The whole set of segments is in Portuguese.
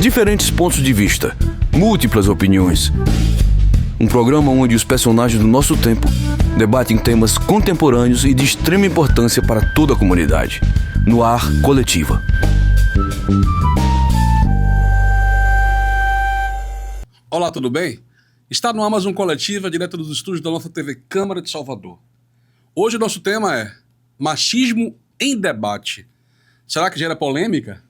Diferentes pontos de vista, múltiplas opiniões. Um programa onde os personagens do nosso tempo debatem temas contemporâneos e de extrema importância para toda a comunidade. No ar, Coletiva. Olá, tudo bem? Está no Amazon Coletiva, direto dos estúdios da nossa TV Câmara de Salvador. Hoje o nosso tema é machismo em debate. Será que gera polêmica?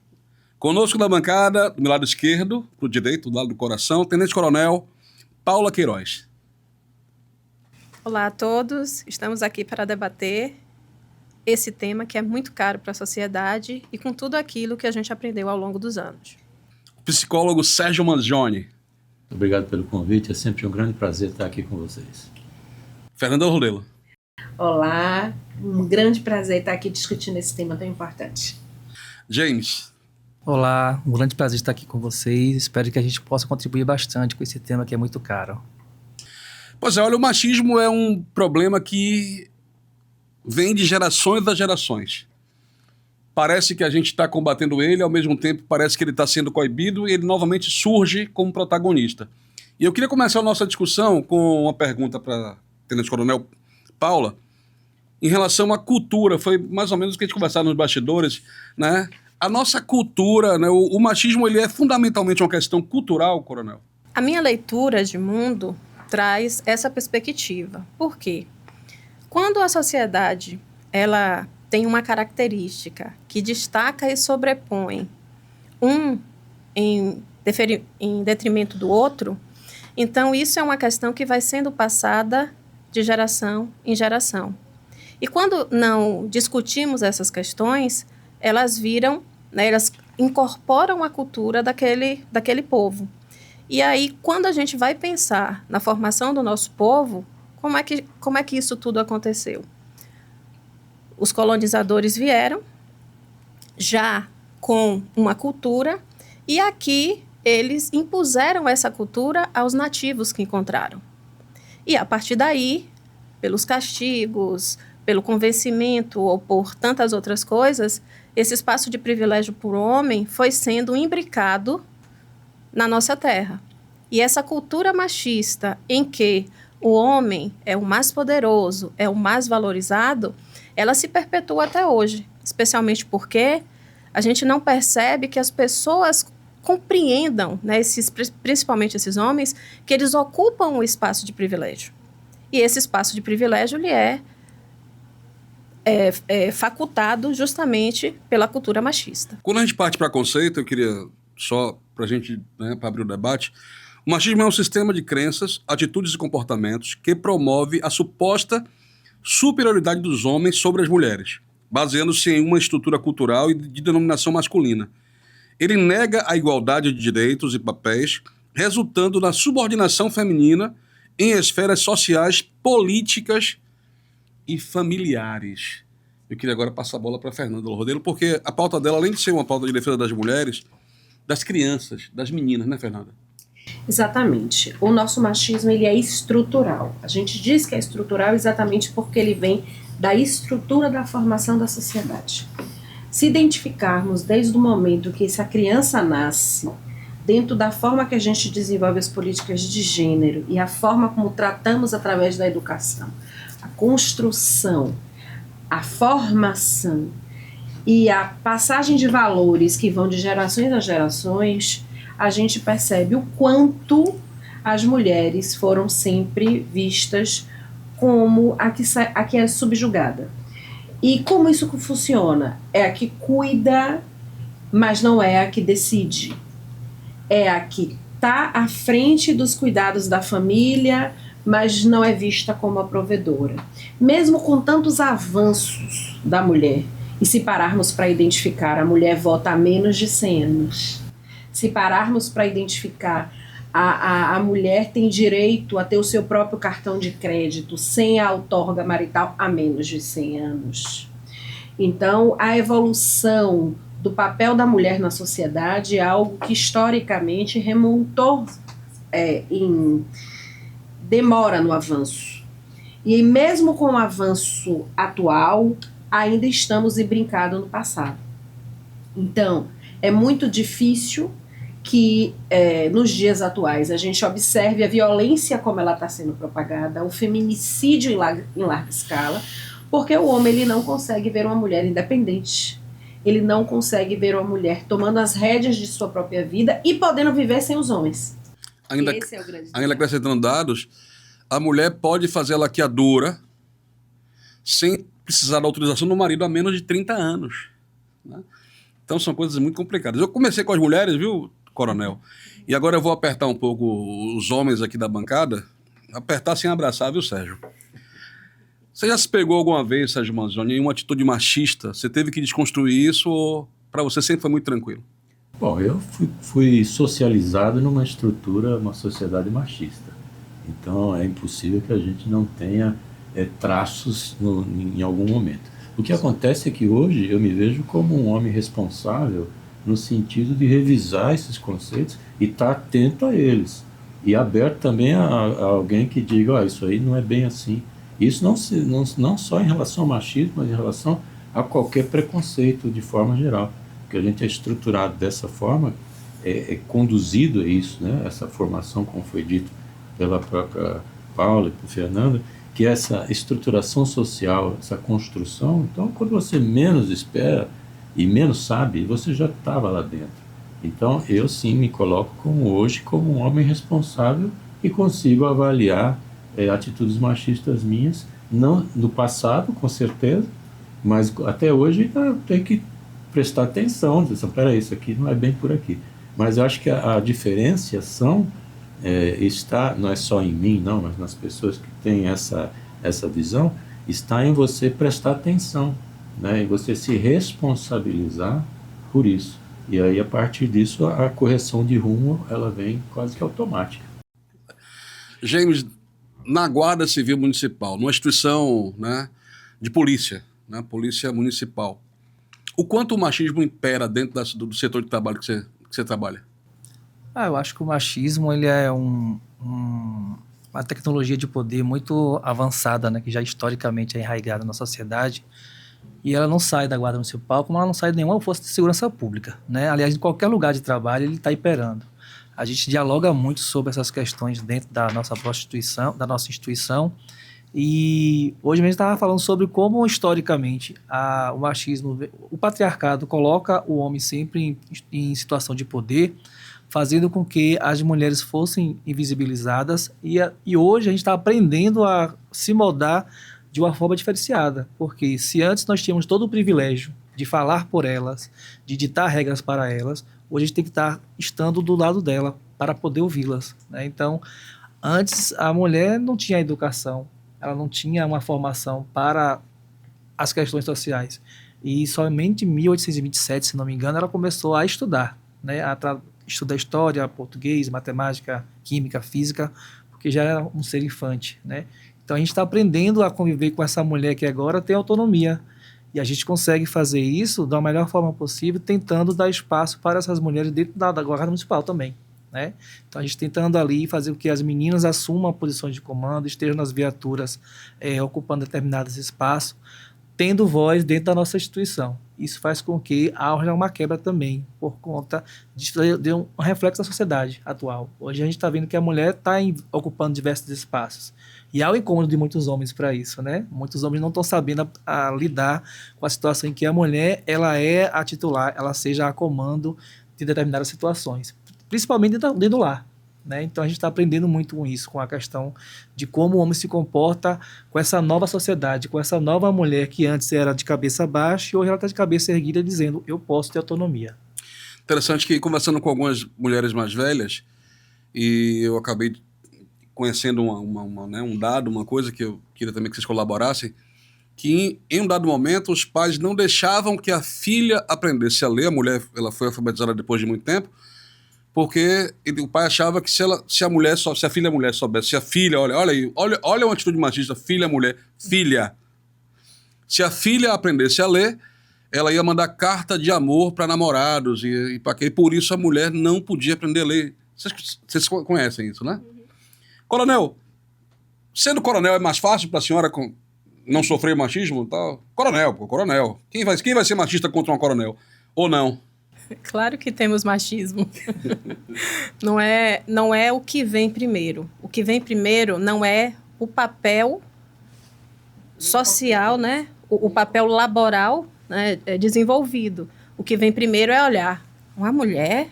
Conosco na bancada, do meu lado esquerdo, pro direito, do lado do coração, Tenente Coronel Paula Queiroz. Olá a todos, estamos aqui para debater esse tema que é muito caro para a sociedade e com tudo aquilo que a gente aprendeu ao longo dos anos. O psicólogo Sérgio Mangione. Obrigado pelo convite, é sempre um grande prazer estar aqui com vocês. Fernanda Rodelo. Olá, um grande prazer estar aqui discutindo esse tema tão importante. James. Olá, um grande prazer estar aqui com vocês. Espero que a gente possa contribuir bastante com esse tema que é muito caro. Pois é, olha, o machismo é um problema que vem de gerações das gerações. Parece que a gente está combatendo ele, ao mesmo tempo parece que ele está sendo coibido e ele novamente surge como protagonista. E eu queria começar a nossa discussão com uma pergunta para a Tenente Coronel Paula, em relação à cultura. Foi mais ou menos o que a gente conversava nos bastidores, né? A nossa cultura, né? O machismo, ele é fundamentalmente uma questão cultural, Coronel? A minha leitura de mundo traz essa perspectiva. Por quê? Quando a sociedade, ela tem uma característica que destaca e sobrepõe um em detrimento do outro, então isso é uma questão que vai sendo passada de geração em geração. E quando não discutimos essas questões, elas viram, né, elas incorporam a cultura daquele povo. E aí, quando a gente vai pensar na formação do nosso povo, como é que isso tudo aconteceu? Os colonizadores vieram já com uma cultura e aqui eles impuseram essa cultura aos nativos que encontraram. E a partir daí, pelos castigos, pelo convencimento ou por tantas outras coisas, esse espaço de privilégio por homem foi sendo imbricado na nossa terra. E essa cultura machista em que o homem é o mais poderoso, é o mais valorizado, ela se perpetua até hoje, especialmente porque a gente não percebe que as pessoas compreendam, né, principalmente esses homens, que eles ocupam um espaço de privilégio. E esse espaço de privilégio ele é facultado justamente pela cultura machista. Quando a gente parte para conceito, eu queria só para a gente, né, para abrir o debate, o machismo é um sistema de crenças, atitudes e comportamentos que promove a suposta superioridade dos homens sobre as mulheres, baseando-se em uma estrutura cultural e de denominação masculina. Ele nega a igualdade de direitos e papéis, resultando na subordinação feminina em esferas sociais, políticas e familiares. Eu queria agora passar a bola para a Fernanda Rodelo, porque a pauta dela, além de ser uma pauta de defesa das mulheres, das crianças, das meninas, né, Fernanda? Exatamente. O nosso machismo ele é estrutural. A gente diz que é estrutural exatamente porque ele vem da estrutura da formação da sociedade. Se identificarmos desde o momento que essa criança nasce, dentro da forma que a gente desenvolve as políticas de gênero e a forma como tratamos através da educação, a construção, a formação e a passagem de valores que vão de gerações a gerações, a gente percebe o quanto as mulheres foram sempre vistas como a que é subjugada. E como isso funciona? É a que cuida, mas não é a que decide. É a que está à frente dos cuidados da família, mas não é vista como a provedora. Mesmo com tantos avanços da mulher, e se pararmos para identificar, a mulher vota há menos de 100 anos. Se pararmos para identificar, a mulher tem direito a ter o seu próprio cartão de crédito sem a outorga marital há menos de 100 anos. Então, a evolução do papel da mulher na sociedade é algo que historicamente remontou demora no avanço. E mesmo com o avanço atual, ainda estamos brincados no passado. Então, é muito difícil que nos dias atuais a gente observe a violência como ela está sendo propagada, o feminicídio em larga escala, porque o homem ele não consegue ver uma mulher independente, ele não consegue ver uma mulher tomando as rédeas de sua própria vida e podendo viver sem os homens. Esse é o grande ainda acrescentando dados, a mulher pode fazer a laqueadura sem precisar da autorização do marido há menos de 30 anos. Né? Então são coisas muito complicadas. Eu comecei com as mulheres, viu, Coronel? E agora eu vou apertar um pouco os homens aqui da bancada. Apertar sem abraçar, viu, Sérgio? Você já se pegou alguma vez, Sérgio Manzoni, em uma atitude machista? Você teve que desconstruir isso ou para você sempre foi muito tranquilo? Bom, eu fui socializado numa estrutura, uma sociedade machista. Então é impossível que a gente não tenha traços em algum momento. O que acontece é que hoje eu me vejo como um homem responsável no sentido de revisar esses conceitos e estar atento a eles. E aberto também a alguém que diga, isso aí não é bem assim. Isso não só em relação ao machismo, mas em relação a qualquer preconceito de forma geral. Porque a gente é estruturado dessa forma, é conduzido a isso, né? Essa formação, como foi dito pela própria Paula e por Fernanda, que essa estruturação social, essa construção, então quando você menos espera e menos sabe, você já estava lá dentro. Então eu sim me coloco hoje como um homem responsável e consigo avaliar atitudes machistas minhas, não no passado, com certeza, mas até hoje ainda tem que prestar atenção, dizer, peraí, isso aqui não é bem por aqui. Mas eu acho que a diferenciação está, não é só em mim, não, mas nas pessoas que têm essa visão, está em você prestar atenção, né, em você se responsabilizar por isso. E aí, a partir disso, a correção de rumo, ela vem quase que automática. James, na Guarda Civil Municipal, numa instituição, né, de polícia, né, polícia municipal, o quanto o machismo impera dentro do setor de trabalho que você trabalha? Eu acho que o machismo ele é uma tecnologia de poder muito avançada, né, que já historicamente é enraizada na sociedade, e ela não sai da Guarda Municipal como ela não sai de nenhuma força de segurança pública, né? Aliás, em qualquer lugar de trabalho ele está imperando. A gente dialoga muito sobre essas questões dentro da nossa instituição, e hoje mesmo estava falando sobre como historicamente o machismo, o patriarcado coloca o homem sempre em situação de poder, fazendo com que as mulheres fossem invisibilizadas, e hoje a gente está aprendendo a se moldar de uma forma diferenciada, porque se antes nós tínhamos todo o privilégio de falar por elas, de ditar regras para elas, hoje a gente tem que estar estando do lado dela para poder ouvi-las, né? Então, antes a mulher não tinha educação, ela não tinha uma formação para as questões sociais, e somente em 1827, se não me engano, ela começou a estudar, né? Estudar história, português, matemática, química, física, porque já era um ser infante, né? Então a gente está aprendendo a conviver com essa mulher que agora tem autonomia, e a gente consegue fazer isso da melhor forma possível, tentando dar espaço para essas mulheres dentro da Guarda Municipal também, né? Então a gente tentando ali fazer com que as meninas assumam posições de comando, estejam nas viaturas, ocupando determinados espaços, tendo voz dentro da nossa instituição. Isso faz com que haja uma quebra também, por conta de um reflexo da sociedade atual. Hoje a gente está vendo que a mulher está ocupando diversos espaços. E há o incômodo de muitos homens para isso, né? Muitos homens não estão sabendo lidar com a situação em que a mulher ela é a titular, ela seja a comando de determinadas situações, principalmente dentro do lar, né? Então a gente está aprendendo muito com isso, com a questão de como o homem se comporta com essa nova sociedade, com essa nova mulher que antes era de cabeça baixa e hoje ela está de cabeça erguida dizendo, eu posso ter autonomia. Interessante que, conversando com algumas mulheres mais velhas, e eu acabei conhecendo um dado, uma coisa que eu queria também que vocês colaborassem, que em um dado momento os pais não deixavam que a filha aprendesse a ler, a mulher ela foi alfabetizada depois de muito tempo, porque o pai achava que se a filha mulher soubesse, se a filha, olha uma atitude machista, filha mulher, filha. Se a filha aprendesse a ler, ela ia mandar carta de amor para namorados e para quê? E por isso a mulher não podia aprender a ler. Vocês conhecem isso, né? Coronel, sendo coronel é mais fácil para a senhora não sofrer machismo e tal? Coronel. Quem vai ser machista contra uma coronel? Ou não? Claro que temos machismo. Não é o que vem primeiro. O que vem primeiro não é o papel social, né? O papel laboral, né, desenvolvido. O que vem primeiro é olhar uma mulher,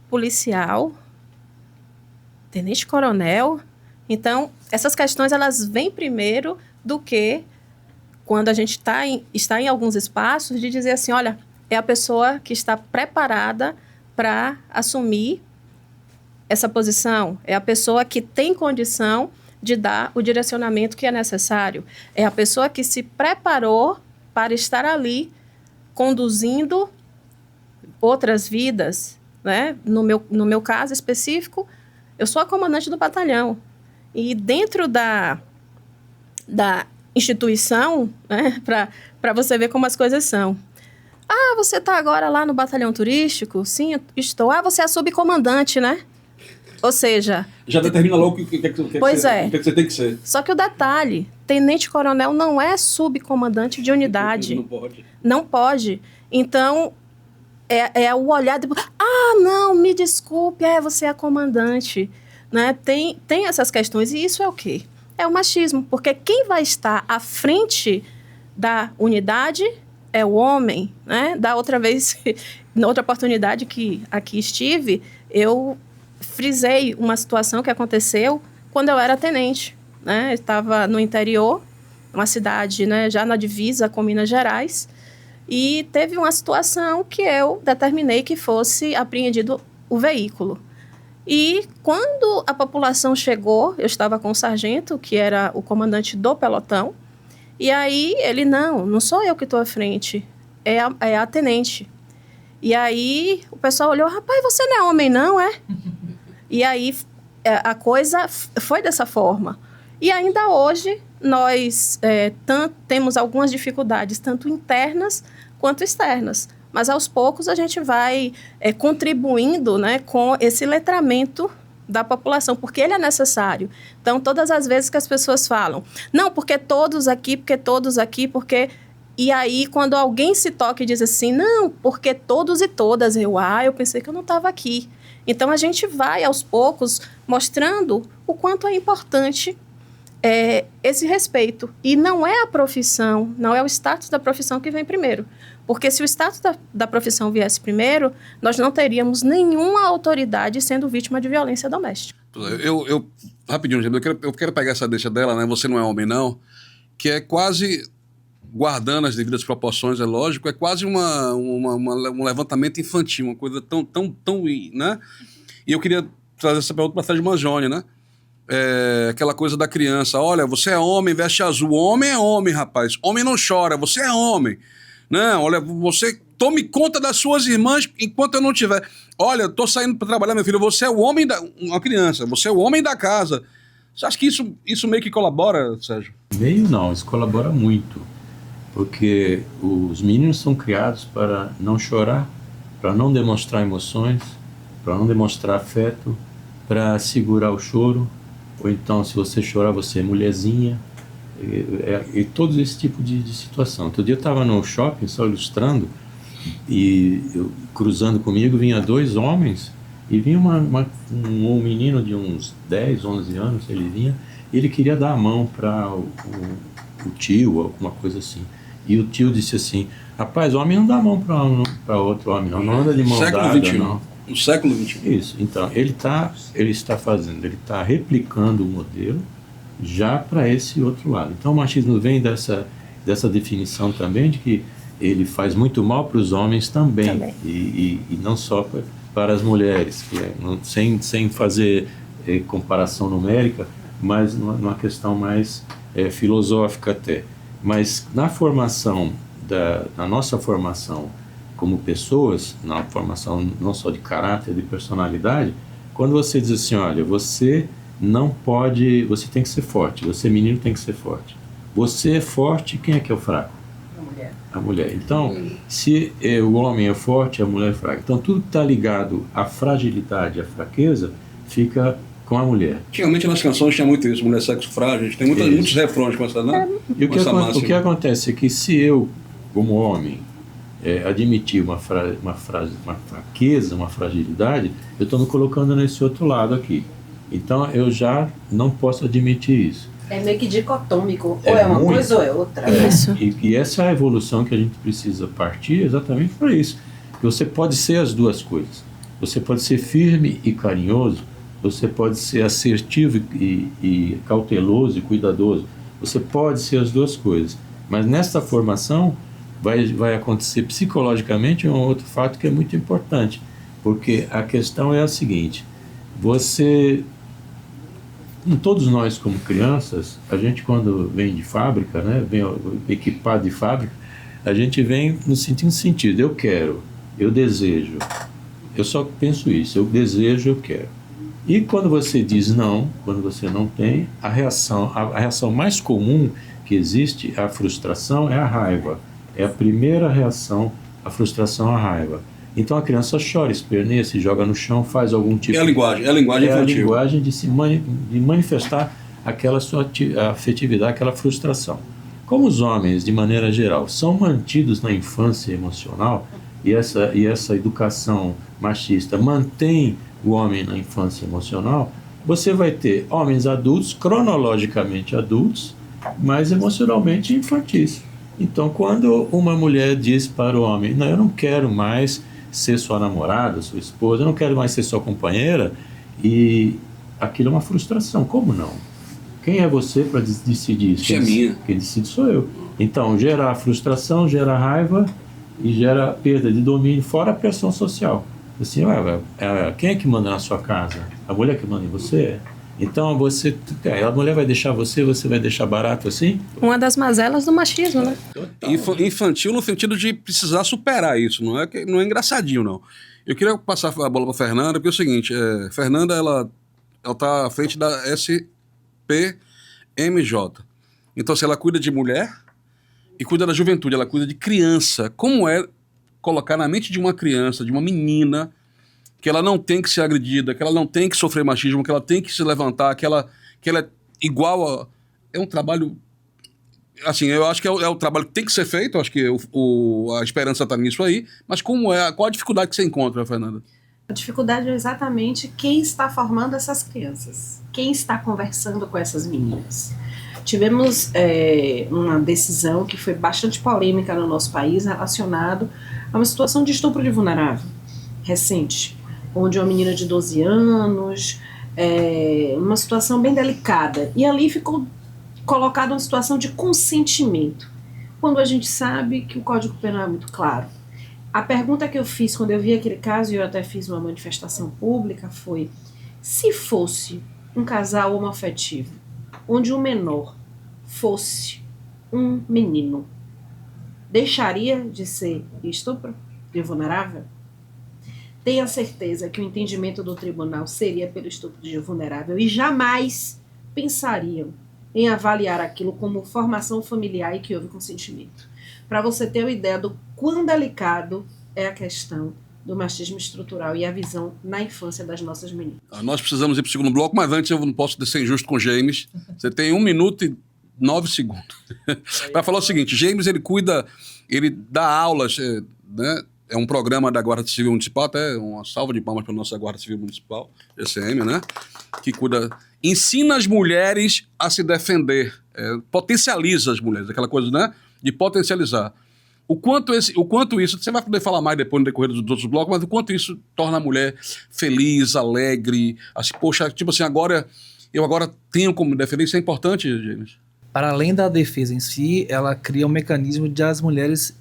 policial, tenente-coronel. Então, essas questões elas vêm primeiro do que quando a gente está em alguns espaços de dizer assim, olha, é a pessoa que está preparada para assumir essa posição, é a pessoa que tem condição de dar o direcionamento que é necessário, é a pessoa que se preparou para estar ali conduzindo outras vidas, né? No meu caso específico, eu sou a comandante do batalhão e dentro da instituição, né? Para você ver como as coisas são. Ah, você está agora lá no batalhão turístico? Sim, eu estou. Ah, você é a subcomandante, né? Ou seja... Já determina logo o que você tem que ser. Só que o detalhe, tenente-coronel não é subcomandante de unidade. Não pode. Não pode. Então, é o olhar de... Ah, não, me desculpe, você é a comandante. Né? Tem essas questões. E isso é o quê? É o machismo. Porque quem vai estar à frente da unidade é o homem. Né? Da outra vez, na outra oportunidade que aqui estive, eu frisei uma situação que aconteceu quando eu era tenente, né? Eu estava no interior, uma cidade, né, já na divisa com Minas Gerais, e teve uma situação que eu determinei que fosse apreendido o veículo. E quando a população chegou, eu estava com o sargento, que era o comandante do pelotão, e aí ele, não sou eu que estou à frente, é a tenente. E aí o pessoal olhou, rapaz, você não é homem não, é? E aí a coisa foi dessa forma. E ainda hoje nós temos algumas dificuldades, tanto internas quanto externas. Mas aos poucos a gente vai contribuindo, né, com esse letramento da população, porque ele é necessário. Então, todas as vezes que as pessoas falam, não, porque todos aqui, porque... E aí, quando alguém se toca e diz assim, não, porque todos e todas, eu pensei que eu não estava aqui. Então, a gente vai, aos poucos, mostrando o quanto é importante esse respeito. E não é a profissão, não é o status da profissão que vem primeiro. Porque se o status da profissão viesse primeiro, nós não teríamos nenhuma autoridade sendo vítima de violência doméstica. Rapidinho, eu quero pegar essa deixa dela, né? Você não é homem, não, que é quase... guardando as devidas proporções, é lógico, é quase um levantamento infantil, uma coisa tão, né? E eu queria trazer essa pergunta para Sérgio Mangione, né? Aquela coisa da criança, olha, você é homem, veste azul, homem é homem, rapaz, homem não chora, você é homem. Não, olha, você tome conta das suas irmãs enquanto eu não tiver. Olha, eu tô saindo para trabalhar, meu filho, você é o homem uma criança, você é o homem da casa. Você acha que isso meio que colabora, Sérgio? Meio não, isso colabora muito. Porque os meninos são criados para não chorar, para não demonstrar emoções, para não demonstrar afeto, para segurar o choro, ou então se você chorar você é mulherzinha, e todo esse tipo de situação. Outro dia eu estava no shopping, só ilustrando, e cruzando comigo vinha 2 homens, e vinha um menino de uns 10, 11 anos, ele vinha, e ele queria dar a mão para o tio, alguma coisa assim. E o tio disse assim, rapaz, o homem não dá a mão para outro homem, não anda de mão dada, não. No século XXI. Isso, então, ele está replicando o modelo já para esse outro lado. Então o machismo vem dessa definição também de que ele faz muito mal para os homens também. E não só para as mulheres, sem fazer comparação numérica, mas numa questão mais filosófica até. Mas na formação, na nossa formação como pessoas, na formação não só de caráter, de personalidade, quando você diz assim, olha, você não pode, você tem que ser forte, você menino tem que ser forte. Você é forte, quem é que é o fraco? A mulher. Então, se o homem é forte, a mulher é fraca. Então, tudo que está ligado à fragilidade, à fraqueza, fica com a mulher. Antigamente nas canções tinha muito isso, mulher sexo frágil, a gente tem muitos refrões com essa, né? E o que acontece é que se eu, como homem, admitir uma fraqueza, uma fragilidade, eu estou me colocando nesse outro lado aqui. Então eu já não posso admitir isso. É meio que dicotômico, ou é uma coisa ou é outra. Isso. E essa é a evolução que a gente precisa partir exatamente por isso. Que você pode ser as duas coisas. Você pode ser firme e carinhoso, você pode ser assertivo e cauteloso e cuidadoso. Você pode ser as duas coisas. Mas nessa formação vai acontecer psicologicamente um outro fato que é muito importante. Porque a questão é a seguinte: todos nós como crianças, a gente quando vem de fábrica, né, vem equipado de fábrica, a gente vem no sentido, eu quero, eu desejo, eu só penso isso, eu desejo, eu quero. E quando você diz não, quando você não tem, a reação mais comum que existe, a frustração, é a raiva. É a primeira reação, a frustração, a raiva. Então a criança chora, esperneia, se joga no chão, faz algum tipo de... É a linguagem infantil. É a linguagem de manifestar aquela sua afetividade, aquela frustração. Como os homens, de maneira geral, são mantidos na infância emocional, e essa educação machista mantém o homem na infância emocional, você vai ter homens adultos, cronologicamente adultos, mas emocionalmente infantis. Então, quando uma mulher diz para o homem, não, eu não quero mais ser sua namorada, sua esposa, eu não quero mais ser sua companheira, e aquilo é uma frustração. Como não? Quem é você para decidir isso? Isso é minha. Quem decide sou eu. Então, gera frustração, gera raiva e gera perda de domínio, fora a pressão social. Assim, quem é que manda na sua casa? A mulher que manda em você? Então, a mulher vai deixar você vai deixar barato assim? Uma das mazelas do machismo, né? Infantil no sentido de precisar superar isso, não é engraçadinho, não. Eu queria passar a bola para Fernanda, porque é o seguinte, Fernanda, ela está à frente da SPMJ. Então, se ela cuida de mulher e cuida da juventude, ela cuida de criança. Como é colocar na mente de uma criança, de uma menina, que ela não tem que ser agredida, que ela não tem que sofrer machismo, que ela tem que se levantar, que ela é igual a... É um trabalho... Assim, eu acho que é o trabalho que tem que ser feito, eu acho que a esperança está nisso aí, mas qual a dificuldade que você encontra, Fernanda? A dificuldade é exatamente quem está formando essas crianças, quem está conversando com essas meninas. Tivemos uma decisão que foi bastante polêmica no nosso país relacionado a uma situação de estupro de vulnerável, recente, onde uma menina de 12 anos, uma situação bem delicada, e ali ficou colocada uma situação de consentimento, quando a gente sabe que o Código Penal é muito claro. A pergunta que eu fiz quando eu vi aquele caso, e eu até fiz uma manifestação pública, foi: se fosse um casal homoafetivo, onde o menor fosse um menino, deixaria de ser estupro de vulnerável? Tenha certeza que o entendimento do tribunal seria pelo estupro de vulnerável e jamais pensariam em avaliar aquilo como formação familiar e que houve consentimento. Para você ter uma ideia do quão delicado é a questão do machismo estrutural e a visão na infância das nossas meninas. Nós precisamos ir para o segundo bloco, mas antes eu não posso ser injusto com o James. Você tem 1 minuto e 9 segundos. Para falar o seguinte, James, ele dá aulas, né? É um programa da Guarda Civil Municipal, até uma salva de palmas para a nossa Guarda Civil Municipal, GCM, né? Que ensina as mulheres a se defender, potencializa as mulheres, aquela coisa, né? De potencializar. O quanto isso, você vai poder falar mais depois no decorrer dos outros blocos, mas o quanto isso torna a mulher feliz, alegre, assim, poxa, tipo assim, eu agora tenho como me defender, isso é importante, James? Para além da defesa em si, ela cria um mecanismo de as mulheres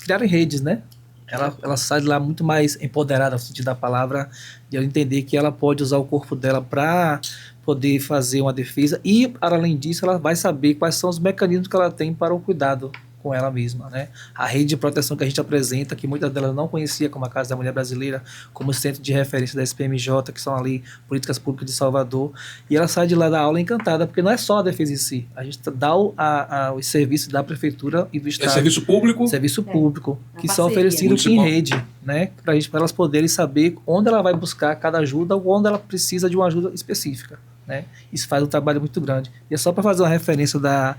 criarem redes, né? Ela sai de lá muito mais empoderada, no sentido da palavra, de ela entender que ela pode usar o corpo dela para poder fazer uma defesa e, para além disso, ela vai saber quais são os mecanismos que ela tem para o cuidado com ela mesma, né? A rede de proteção que a gente apresenta, que muitas delas não conhecia, como a Casa da Mulher Brasileira, como o Centro de Referência da SPMJ, que são ali políticas públicas de Salvador, e ela sai de lá da aula encantada, porque não é só a defesa em si, a gente dá os serviços da Prefeitura e do Estado. É serviço público? Serviço público, que parceria. são oferecidos em Municipal. rede, né? Para elas poderem saber onde ela vai buscar cada ajuda ou onde ela precisa de uma ajuda específica. né? Isso faz um trabalho muito grande. E é só para fazer uma referência da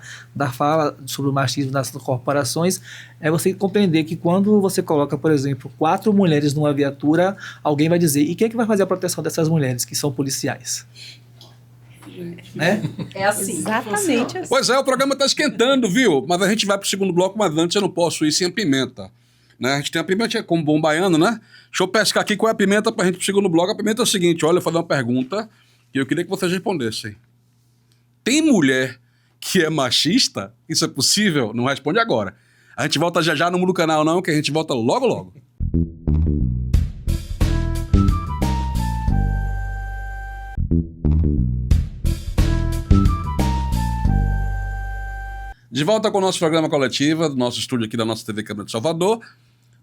fala sobre o machismo nas corporações, é você compreender que quando você coloca, por exemplo, 4 mulheres numa viatura, alguém vai dizer, e quem é que vai fazer a proteção dessas mulheres, que são policiais? Né? É assim. Exatamente assim. Pois é, o programa está esquentando, viu? Mas a gente vai para o segundo bloco, mas antes eu não posso ir sem a pimenta. Né? A gente tem a pimenta como bom baiano, né? Deixa eu pescar aqui qual é a pimenta para a gente ir pro segundo bloco. A pimenta é o seguinte, olha, eu vou fazer uma pergunta e eu queria que vocês respondessem. Tem mulher que é machista? Isso é possível? Não responde agora. A gente volta já no Mundo Canal, não, que a gente volta logo, logo. De volta com o nosso programa coletivo, do nosso estúdio aqui da nossa TV Câmara de Salvador,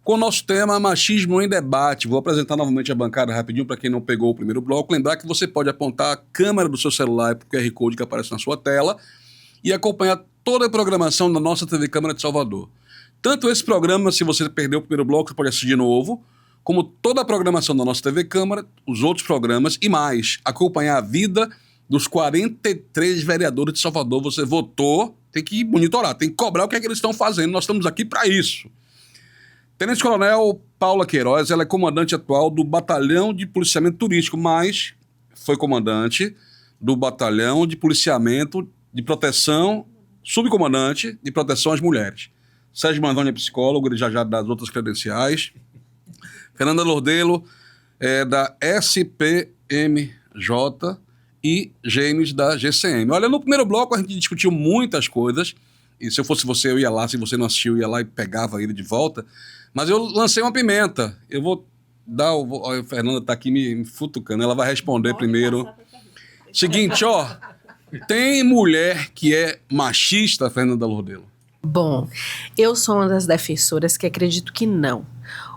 com o nosso tema Machismo em Debate. Vou apresentar novamente a bancada rapidinho para quem não pegou o primeiro bloco. Lembrar que você pode apontar a câmera do seu celular para o QR Code que aparece na sua tela e acompanhar toda a programação da nossa TV Câmara de Salvador. Tanto esse programa, se você perdeu o primeiro bloco, você pode assistir de novo, como toda a programação da nossa TV Câmara, os outros programas e mais. Acompanhar a vida dos 43 vereadores de Salvador. Você votou, tem que monitorar, tem que cobrar o que é que eles estão fazendo. Nós estamos aqui para isso. Tenente Coronel Paula Queiroz, ela é comandante atual do Batalhão de Policiamento Turístico, mas foi comandante do Batalhão de Policiamento de Proteção, subcomandante de Proteção às Mulheres. Sérgio Manzoni é psicólogo, ele já dá as outras credenciais. Fernanda Lordelo é da SPMJ e Gênesis da GCM. Olha, no primeiro bloco a gente discutiu muitas coisas, e se eu fosse você, eu ia lá, se você não assistiu, eu ia lá e pegava ele de volta, mas eu lancei uma pimenta. Eu vou dar, a Fernanda está aqui me futucando, ela vai responder primeiro. Seguinte, ó, tem mulher que é machista, Fernanda Lordelo? Bom, eu sou uma das defensoras que acredito que não.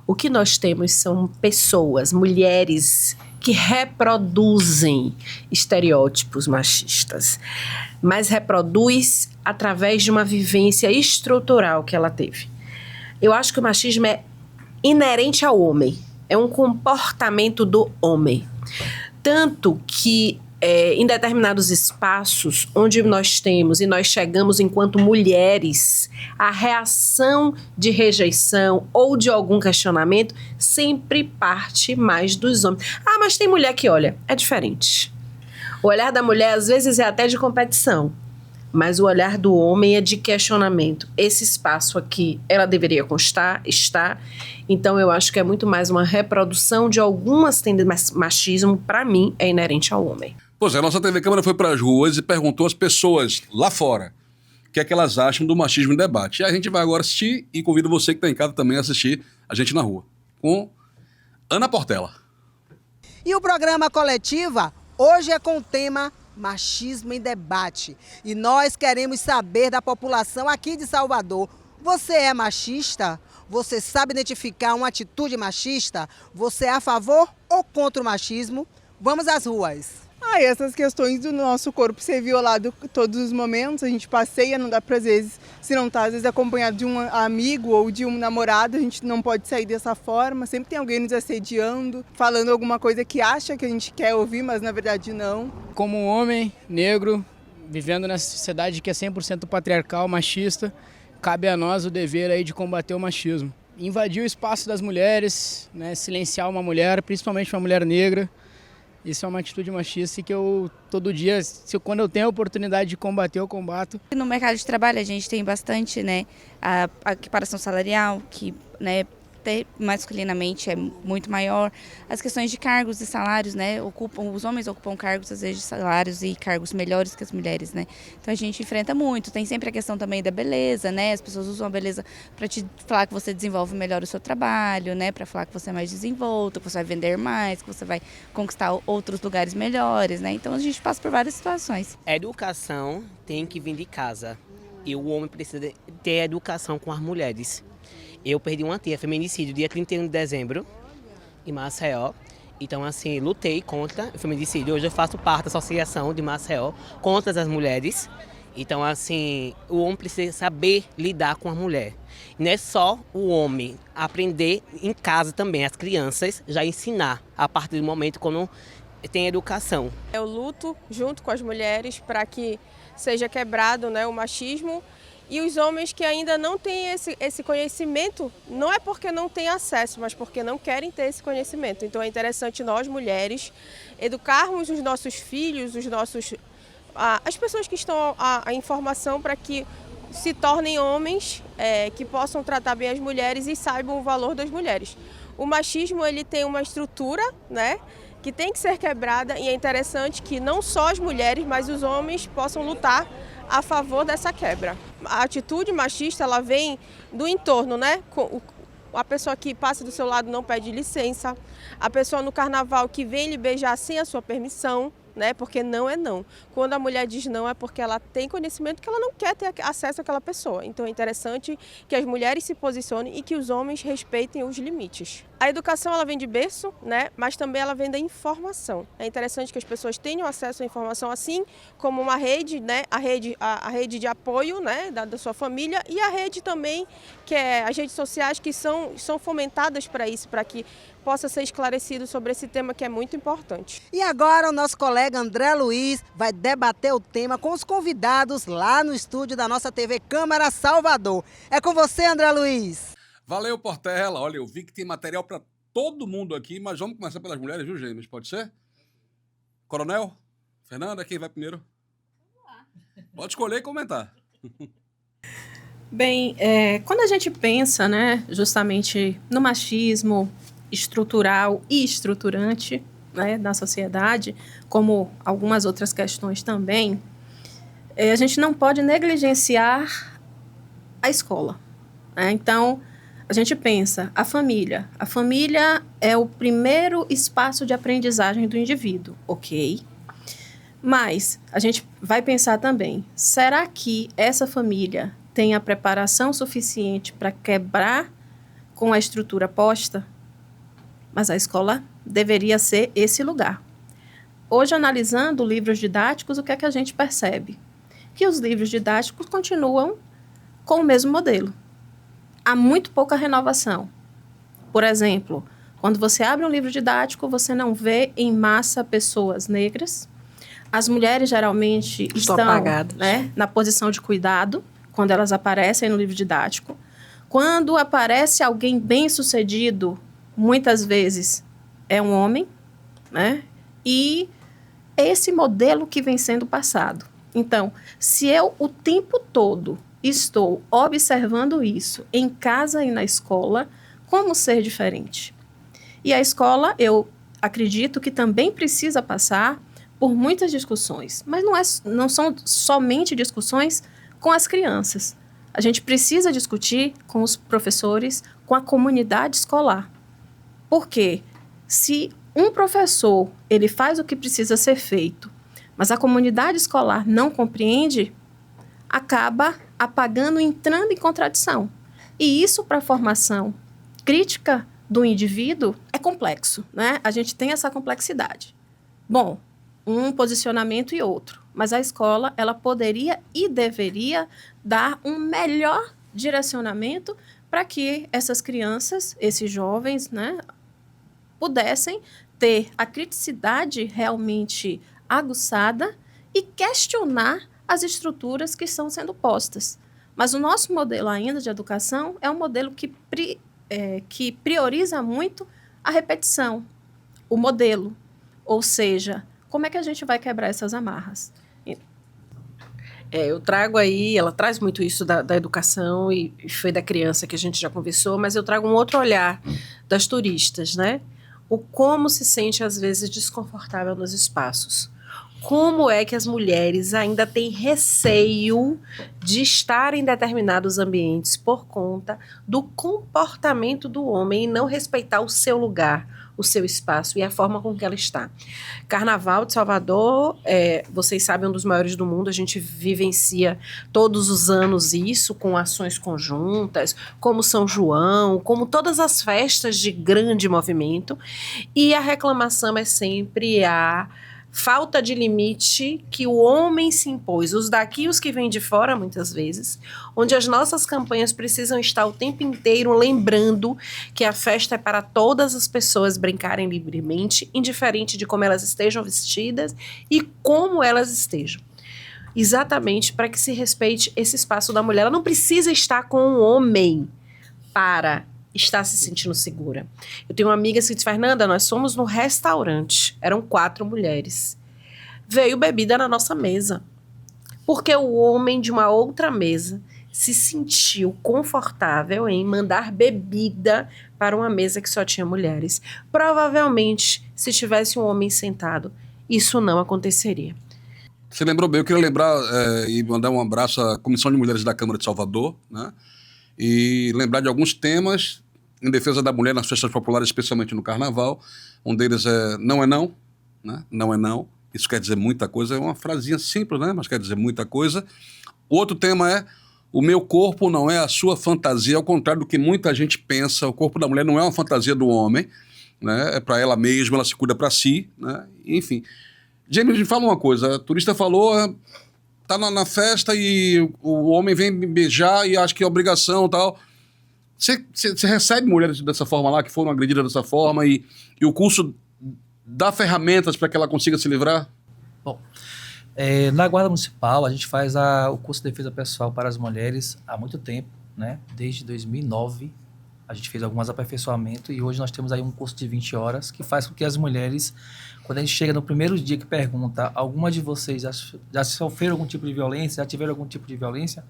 O que nós temos são pessoas, mulheres que reproduzem estereótipos machistas, mas reproduz através de uma vivência estrutural que ela teve. Eu acho que o machismo é inerente ao homem, é um comportamento do homem. Tanto que em determinados espaços onde nós temos e nós chegamos enquanto mulheres, a reação de rejeição ou de algum questionamento sempre parte mais dos homens. Ah, mas tem mulher que, olha, é diferente. O olhar da mulher às vezes é até de competição, mas o olhar do homem é de questionamento. Esse espaço aqui, ela deveria estar. Então eu acho que é muito mais uma reprodução de algumas tendências. Machismo, para mim, é inerente ao homem. Pois é, a nossa TV Câmara foi para as ruas e perguntou às pessoas lá fora o que é que elas acham do machismo em debate. E a gente vai agora assistir e convido você que está em casa também a assistir a gente na rua, com Ana Portela. E o programa Coletiva hoje é com o tema Machismo em Debate. E nós queremos saber da população aqui de Salvador. Você é machista? Você sabe identificar uma atitude machista? Você é a favor ou contra o machismo? Vamos às ruas. Essas questões do nosso corpo ser violado todos os momentos, a gente passeia, não dá pra, às vezes, se não tá, às vezes, acompanhado de um amigo ou de um namorado, a gente não pode sair dessa forma, sempre tem alguém nos assediando, falando alguma coisa que acha que a gente quer ouvir, mas na verdade não. Como um homem negro, vivendo nessa sociedade que é 100% patriarcal, machista, cabe a nós o dever aí de combater o machismo. Invadir o espaço das mulheres, né, silenciar uma mulher, principalmente uma mulher negra. Isso é uma atitude machista que eu, todo dia, quando eu tenho a oportunidade de combater, eu combato. No mercado de trabalho a gente tem bastante, né, a equiparação salarial, que, né, masculinamente é muito maior. As questões de cargos e salários, né, os homens ocupam cargos, às vezes, de salários e cargos melhores que as mulheres, né. Então a gente enfrenta muito. Tem sempre a questão também da beleza, né, as pessoas usam a beleza para te falar que você desenvolve melhor o seu trabalho, né, para falar que você é mais desenvolto, que você vai vender mais, que você vai conquistar outros lugares melhores, né. Então a gente passa por várias situações. A educação tem que vir de casa e o homem precisa ter educação com as mulheres. Eu perdi uma tia, feminicídio, dia 31 de dezembro, em Maceió. Então, assim, lutei contra o feminicídio. Hoje eu faço parte da associação de Maceió contra as mulheres. Então, assim, o homem precisa saber lidar com a mulher. Não é só o homem aprender em casa também, as crianças já ensinar a partir do momento quando tem educação. Eu luto junto com as mulheres para que seja quebrado, né, o machismo, e os homens que ainda não têm esse conhecimento, não é porque não têm acesso, mas porque não querem ter esse conhecimento. Então é interessante nós, mulheres, educarmos os nossos filhos, as pessoas que estão à informação para que se tornem homens que possam tratar bem as mulheres e saibam o valor das mulheres. O machismo, ele tem uma estrutura, né, que tem que ser quebrada, e é interessante que não só as mulheres, mas os homens possam lutar a favor dessa quebra. A atitude machista, ela vem do entorno, né? A pessoa que passa do seu lado não pede licença, a pessoa no carnaval que vem lhe beijar sem a sua permissão, né? Porque não é não. Quando a mulher diz não, é porque ela tem conhecimento que ela não quer ter acesso àquela pessoa. Então é interessante que as mulheres se posicionem e que os homens respeitem os limites. A educação, ela vem de berço, né? Mas também ela vem da informação. É interessante que as pessoas tenham acesso à informação, assim como uma rede, né? A rede de apoio, né? Da sua família, e a rede também, que é as redes sociais, que são fomentadas para isso, para que possa ser esclarecido sobre esse tema que é muito importante. E agora o nosso colega André Luiz vai debater o tema com os convidados lá no estúdio da nossa TV Câmara Salvador. É com você, André Luiz. Valeu, Portela. Olha, eu vi que tem material para todo mundo aqui, mas vamos começar pelas mulheres, viu, Gêmeos? Pode ser? Coronel? Fernanda, quem vai primeiro? Vamos lá. Pode escolher e comentar. Bem, quando a gente pensa, né, justamente no machismo estrutural e estruturante, né, na sociedade, como algumas outras questões também, a gente não pode negligenciar a escola, né? Então, a gente pensa a família. A família é o primeiro espaço de aprendizagem do indivíduo, ok? Mas a gente vai pensar também, será que essa família tem a preparação suficiente para quebrar com a estrutura posta? Mas a escola deveria ser esse lugar. Hoje, analisando livros didáticos, o que é que a gente percebe? Que os livros didáticos continuam com o mesmo modelo. Há muito pouca renovação. Por exemplo, quando você abre um livro didático, você não vê em massa pessoas negras. As mulheres geralmente estão né, na posição de cuidado, quando elas aparecem no livro didático. Quando aparece alguém bem-sucedido, muitas vezes é um homem, né? E esse modelo que vem sendo passado. Então, se eu o tempo todo estou observando isso em casa e na escola, como ser diferente? E a escola, eu acredito que também precisa passar por muitas discussões, mas não são somente discussões com as crianças. A gente precisa discutir com os professores, com a comunidade escolar. Porque se um professor ele faz o que precisa ser feito, mas a comunidade escolar não compreende, acaba apagando, entrando em contradição. E isso, para a formação crítica do indivíduo, é complexo, né? A gente tem essa complexidade. Bom, um posicionamento e outro. Mas a escola, ela poderia e deveria dar um melhor direcionamento para que essas crianças, esses jovens, né, pudessem ter a criticidade realmente aguçada e questionar as estruturas que estão sendo postas. Mas o nosso modelo ainda de educação é um modelo que prioriza muito a repetição, o modelo. Ou seja, como é que a gente vai quebrar essas amarras? Eu trago aí, ela traz muito isso da educação e foi da criança que a gente já conversou, mas eu trago um outro olhar das turistas, né? O como se sente, às vezes, desconfortável nos espaços. Como é que as mulheres ainda têm receio de estar em determinados ambientes por conta do comportamento do homem e não respeitar o seu lugar, o seu espaço e a forma com que ela está. Carnaval de Salvador, vocês sabem, é um dos maiores do mundo, a gente vivencia todos os anos isso, com ações conjuntas, como São João, como todas as festas de grande movimento, e a reclamação é sempre a falta de limite que o homem se impôs, os daqui e os que vêm de fora, muitas vezes, onde as nossas campanhas precisam estar o tempo inteiro lembrando que a festa é para todas as pessoas brincarem livremente, indiferente de como elas estejam vestidas e como elas estejam. Exatamente para que se respeite esse espaço da mulher. Ela não precisa estar com um homem para estar se sentindo segura. Eu tenho uma amiga que diz, Fernanda, nós fomos no restaurante, eram 4 mulheres. Veio bebida na nossa mesa. Porque o homem de uma outra mesa se sentiu confortável em mandar bebida para uma mesa que só tinha mulheres. Provavelmente, se tivesse um homem sentado, isso não aconteceria. Você lembrou bem, eu queria lembrar e mandar um abraço à Comissão de Mulheres da Câmara de Salvador, né? E lembrar de alguns temas em defesa da mulher nas festas populares, especialmente no carnaval. Um deles é não é não, né? Não é não. Isso quer dizer muita coisa, é uma frasinha simples, né? Mas quer dizer muita coisa. Outro tema é o meu corpo não é a sua fantasia, ao contrário do que muita gente pensa. O corpo da mulher não é uma fantasia do homem, né? É para ela mesma, ela se cuida para si, né? Enfim. James, me fala uma coisa. A turista falou, tá na festa e o homem vem me beijar e acha que é obrigação e tal. Você recebe mulheres dessa forma lá, que foram agredidas dessa forma e o curso dá ferramentas para que ela consiga se livrar? Bom, na Guarda Municipal a gente faz o curso de defesa pessoal para as mulheres há muito tempo, né? Desde 2009 a gente fez alguns aperfeiçoamentos e hoje nós temos aí um curso de 20 horas que faz com que as mulheres, quando a gente chega no primeiro dia que pergunta, alguma de vocês já sofreram algum tipo de violência, já tiveram algum tipo de violência?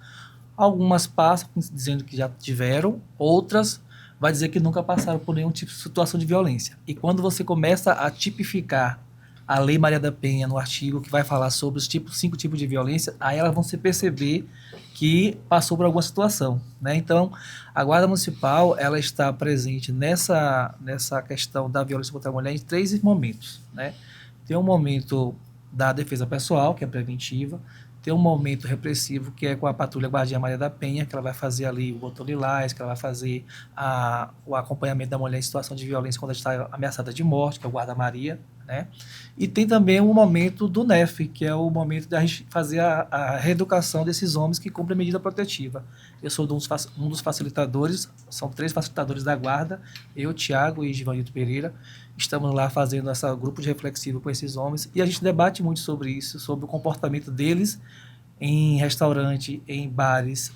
Algumas passam dizendo que já tiveram, outras vai dizer que nunca passaram por nenhum tipo de situação de violência. E quando você começa a tipificar a Lei Maria da Penha no artigo que vai falar sobre os 5 tipos de violência, aí elas vão se perceber que passou por alguma situação, né? Então, a Guarda Municipal ela está presente nessa questão da violência contra a mulher em 3 momentos, né? Tem um momento da defesa pessoal, que é preventiva, tem um momento repressivo, que é com a Patrulha Guardiã Maria da Penha, que ela vai fazer ali o botão lilás, que ela vai fazer o acompanhamento da mulher em situação de violência quando ela está ameaçada de morte, que é o Guarda Maria, né? E tem também o momento do NEF, que é o momento de a gente fazer a reeducação desses homens que cumprem medida protetiva. Eu sou um dos facilitadores, são 3 facilitadores da Guarda, eu, Tiago e Givanildo Pereira, estamos lá fazendo esse grupo de reflexivo com esses homens e a gente debate muito sobre isso, sobre o comportamento deles em restaurante, em bares,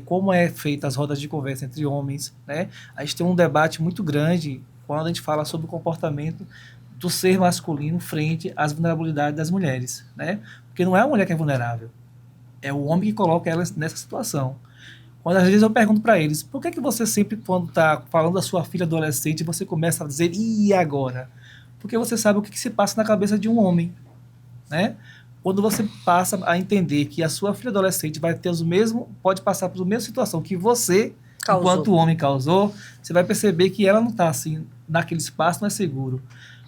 como é feita as rodas de conversa entre homens, né? A gente tem um debate muito grande quando a gente fala sobre o comportamento do ser masculino frente às vulnerabilidades das mulheres, né? Porque não é a mulher que é vulnerável, é o homem que coloca ela nessa situação. Quando às vezes eu pergunto para eles, por que você sempre, quando está falando da sua filha adolescente, você começa a dizer, e agora? Porque você sabe o que se passa na cabeça de um homem, né? Quando você passa a entender que a sua filha adolescente vai ter pode passar pela mesma situação que você, enquanto o homem causou, você vai perceber que ela não está assim, naquele espaço não é seguro.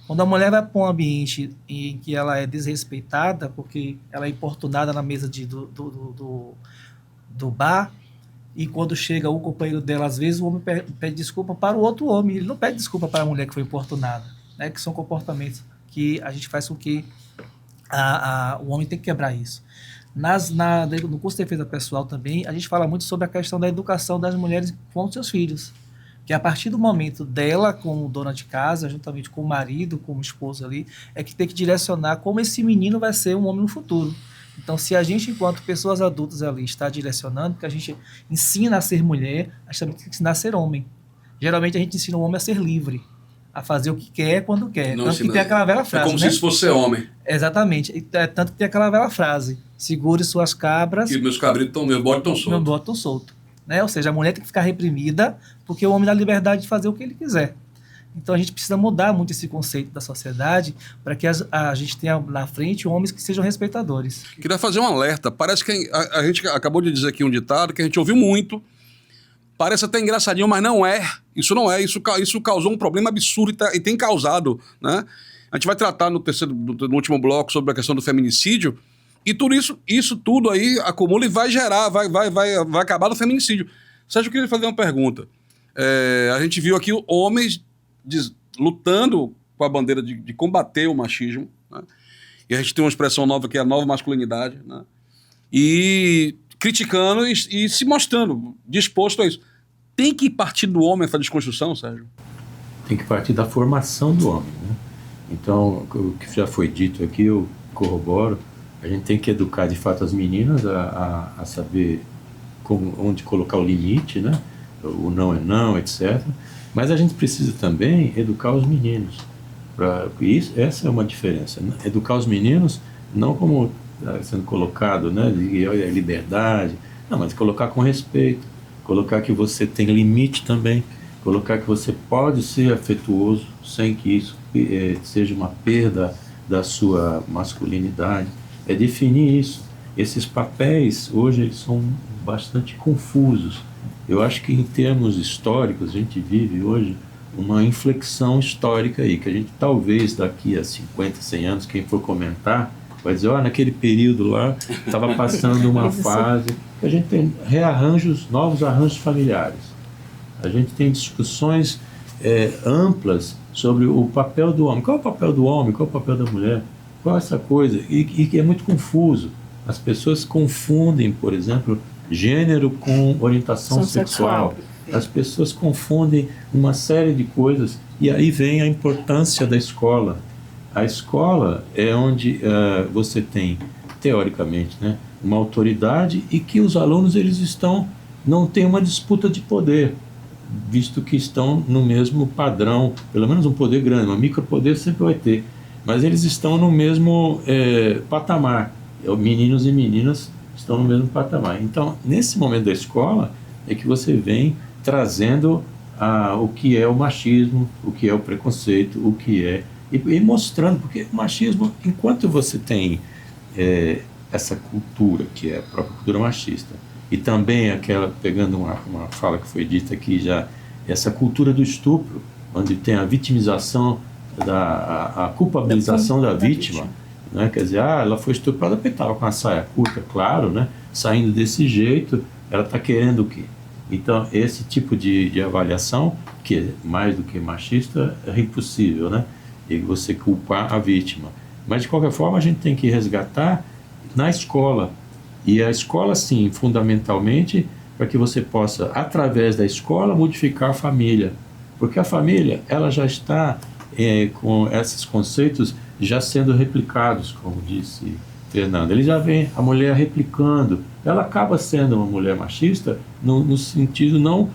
Quando a mulher vai para um ambiente em que ela é desrespeitada, porque ela é importunada na mesa do bar, e quando chega o companheiro dela, às vezes o homem pede desculpa para o outro homem, ele não pede desculpa para a mulher que foi importunada, né? Que são comportamentos que a gente faz com que o homem tem que quebrar isso. No curso de defesa pessoal também, a gente fala muito sobre a questão da educação das mulheres com os seus filhos, que a partir do momento dela como dona de casa, juntamente com o marido, como esposo ali, é que tem que direcionar como esse menino vai ser um homem no futuro. Então, se a gente, enquanto pessoas adultas ali, está direcionando, que a gente ensina a ser mulher, a gente também tem que ensinar a ser homem. Geralmente, a gente ensina o homem a ser livre, a fazer o que quer, quando quer. Não, tanto que tem aquela velha frase, como né? se fosse homem. Exatamente. Tanto que tem aquela velha frase, segure suas cabras... E meus cabritos estão, meus bodes estão soltos. Meus bodes estão soltos. Né? Ou seja, a mulher tem que ficar reprimida, porque o homem dá liberdade de fazer o que ele quiser. Então a gente precisa mudar muito esse conceito da sociedade para que a gente tenha na frente homens que sejam respeitadores. Queria fazer um alerta. Parece que a gente acabou de dizer aqui um ditado que a gente ouviu muito. Parece até engraçadinho, mas não é. Isso não é. Isso causou um problema absurdo e tem causado, né? A gente vai tratar no último bloco sobre a questão do feminicídio e tudo isso tudo aí acumula e vai gerar, vai acabar no feminicídio. Sérgio, eu queria fazer uma pergunta. A gente viu aqui homens lutando com a bandeira de combater o machismo, né? E a gente tem uma expressão nova que é a nova masculinidade, né? E criticando e se mostrando disposto a isso. Tem que partir do homem essa desconstrução, Sérgio? Tem que partir da formação do homem, né? Então, o que já foi dito aqui, eu corroboro. A gente tem que educar, de fato, as meninas a saber onde colocar o limite, né? O não é não, etc. Mas a gente precisa também educar os meninos. Essa é uma diferença, né? Educar os meninos não como sendo colocado, né, de liberdade, não, mas colocar com respeito, colocar que você tem limite também, colocar que você pode ser afetuoso sem que isso seja uma perda da sua masculinidade. É definir isso. Esses papéis hoje eles são bastante confusos. Eu acho que em termos históricos a gente vive hoje uma inflexão histórica aí, que a gente talvez daqui a 50, 100 anos, quem for comentar, vai dizer, naquele período lá, estava passando uma fase, que a gente tem novos arranjos familiares. A gente tem discussões amplas sobre o papel do homem. Qual é o papel do homem? Qual é o papel da mulher? Qual é essa coisa? E é muito confuso. As pessoas confundem, por exemplo, gênero com orientação sexual. As pessoas confundem uma série de coisas e aí vem a importância da escola. A escola é onde você tem, teoricamente, né, uma autoridade e que os alunos não têm uma disputa de poder, visto que estão no mesmo padrão, pelo menos um poder grande, um micropoder sempre vai ter, mas eles estão no mesmo patamar. Meninos e meninas estão no mesmo patamar. Então, nesse momento da escola, é que você vem trazendo o que é o machismo, o que é o preconceito, o que é... E mostrando, porque o machismo, enquanto você tem essa cultura, que é a própria cultura machista, e também aquela, pegando uma fala que foi dita aqui já, essa cultura do estupro, onde tem a vitimização, a culpabilização da vítima, né? Quer dizer, ela foi estuprada porque estava com a saia curta, claro, né? Saindo desse jeito, ela está querendo o quê? Então, esse tipo de avaliação, que é mais do que machista, é impossível, né? E você culpar a vítima. Mas, de qualquer forma, a gente tem que resgatar na escola. E a escola, sim, fundamentalmente, para que você possa, através da escola, modificar a família. Porque a família, ela já está com esses conceitos já sendo replicados, como disse Fernando. Ele já vem a mulher replicando. Ela acaba sendo uma mulher machista no sentido não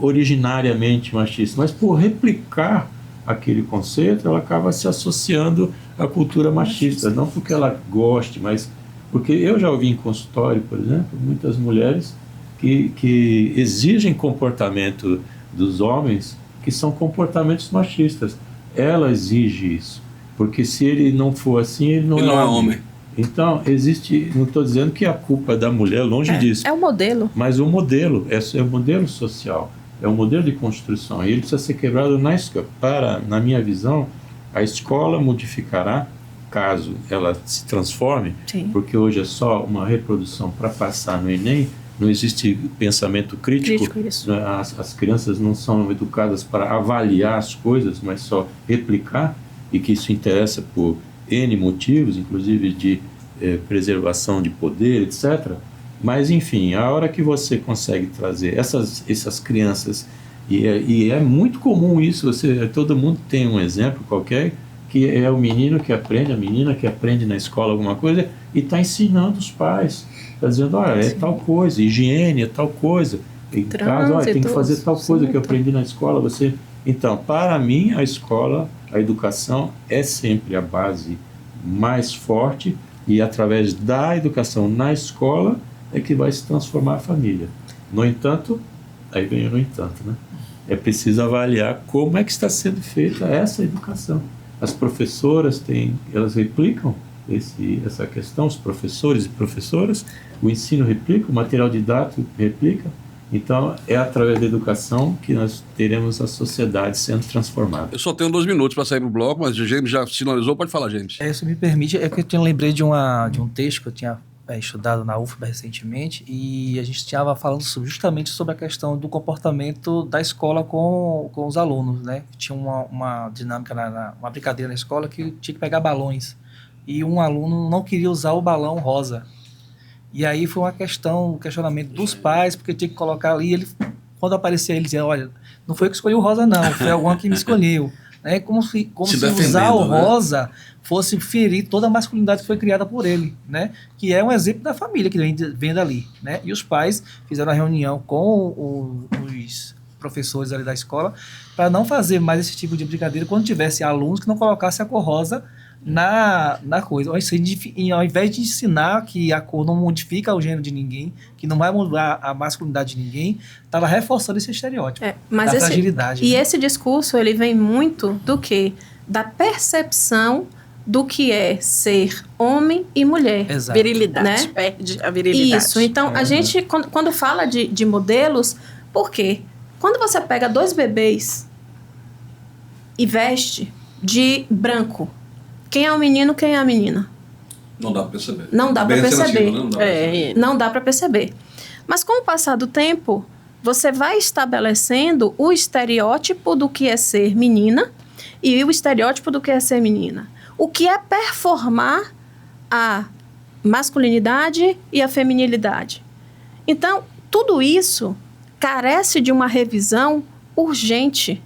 originariamente machista, mas por replicar aquele conceito, ela acaba se associando à cultura machista, não porque ela goste, mas porque eu já ouvi em consultório, por exemplo, muitas mulheres que exigem comportamento dos homens que são comportamentos machistas. Ela exige isso, porque se ele não for assim, ele não é homem. Então, existe, não estou dizendo que a culpa é da mulher, longe disso. É o modelo. Mas o modelo, é o modelo social. É um modelo de construção e ele precisa ser quebrado na escola. Na minha visão, a escola modificará, caso ela se transforme, sim, porque hoje é só uma reprodução para passar no Enem, não existe pensamento crítico, as crianças não são educadas para avaliar as coisas, mas só replicar, e que isso interessa por N motivos, inclusive de preservação de poder, etc., mas, enfim, a hora que você consegue trazer essas crianças, e é muito comum isso, todo mundo tem um exemplo qualquer, que é o menino que aprende, a menina que aprende na escola alguma coisa, e está ensinando os pais, está dizendo, é tal coisa, higiene é tal coisa, em casa, tem que fazer tal coisa que eu aprendi na escola, Então, para mim, a escola, a educação é sempre a base mais forte, e através da educação na escola, é que vai se transformar a família. No entanto, aí vem o no entanto, né? É preciso avaliar como é que está sendo feita essa educação. As professoras elas replicam essa questão, os professores e professoras, o ensino replica, o material didático replica. Então, é através da educação que nós teremos a sociedade sendo transformada. Eu só tenho 2 minutos para sair pro bloco, mas o James já sinalizou, pode falar, James. Se me permite, é que eu lembrei de um texto que eu tinha estudado na UFBA recentemente, e a gente estava falando justamente sobre a questão do comportamento da escola com os alunos, né? Tinha uma dinâmica, uma brincadeira na escola que tinha que pegar balões e um aluno não queria usar o balão rosa. E aí foi um questionamento dos pais, porque tinha que colocar ali, quando aparecia ele dizia, olha, não foi eu que escolhi o rosa não, foi alguém que me escolheu. É como se usar o rosa fosse ferir toda a masculinidade que foi criada por ele, né? Que é um exemplo da família que vem dali, né? E os pais fizeram a reunião com os professores ali da escola para não fazer mais esse tipo de brincadeira quando tivesse alunos que não colocassem a cor rosa na coisa. Ao invés de ensinar que a cor não modifica o gênero de ninguém, que não vai mudar a masculinidade de ninguém, estava reforçando esse estereótipo mas da fragilidade. E né? esse discurso, ele vem muito do quê? Da percepção do que é ser homem e mulher. Exato. Virilidade, né? perde a virilidade. Isso, então a gente, quando fala de modelos, por quê? Quando você pega 2 bebês e veste de branco, quem é o menino, quem é a menina? Não dá para perceber. Não dá para perceber. Não dá para perceber. Mas com o passar do tempo, você vai estabelecendo o estereótipo do que é ser menina e o estereótipo do que é ser menina. O que é performar a masculinidade e a feminilidade. Então, tudo isso carece de uma revisão urgente,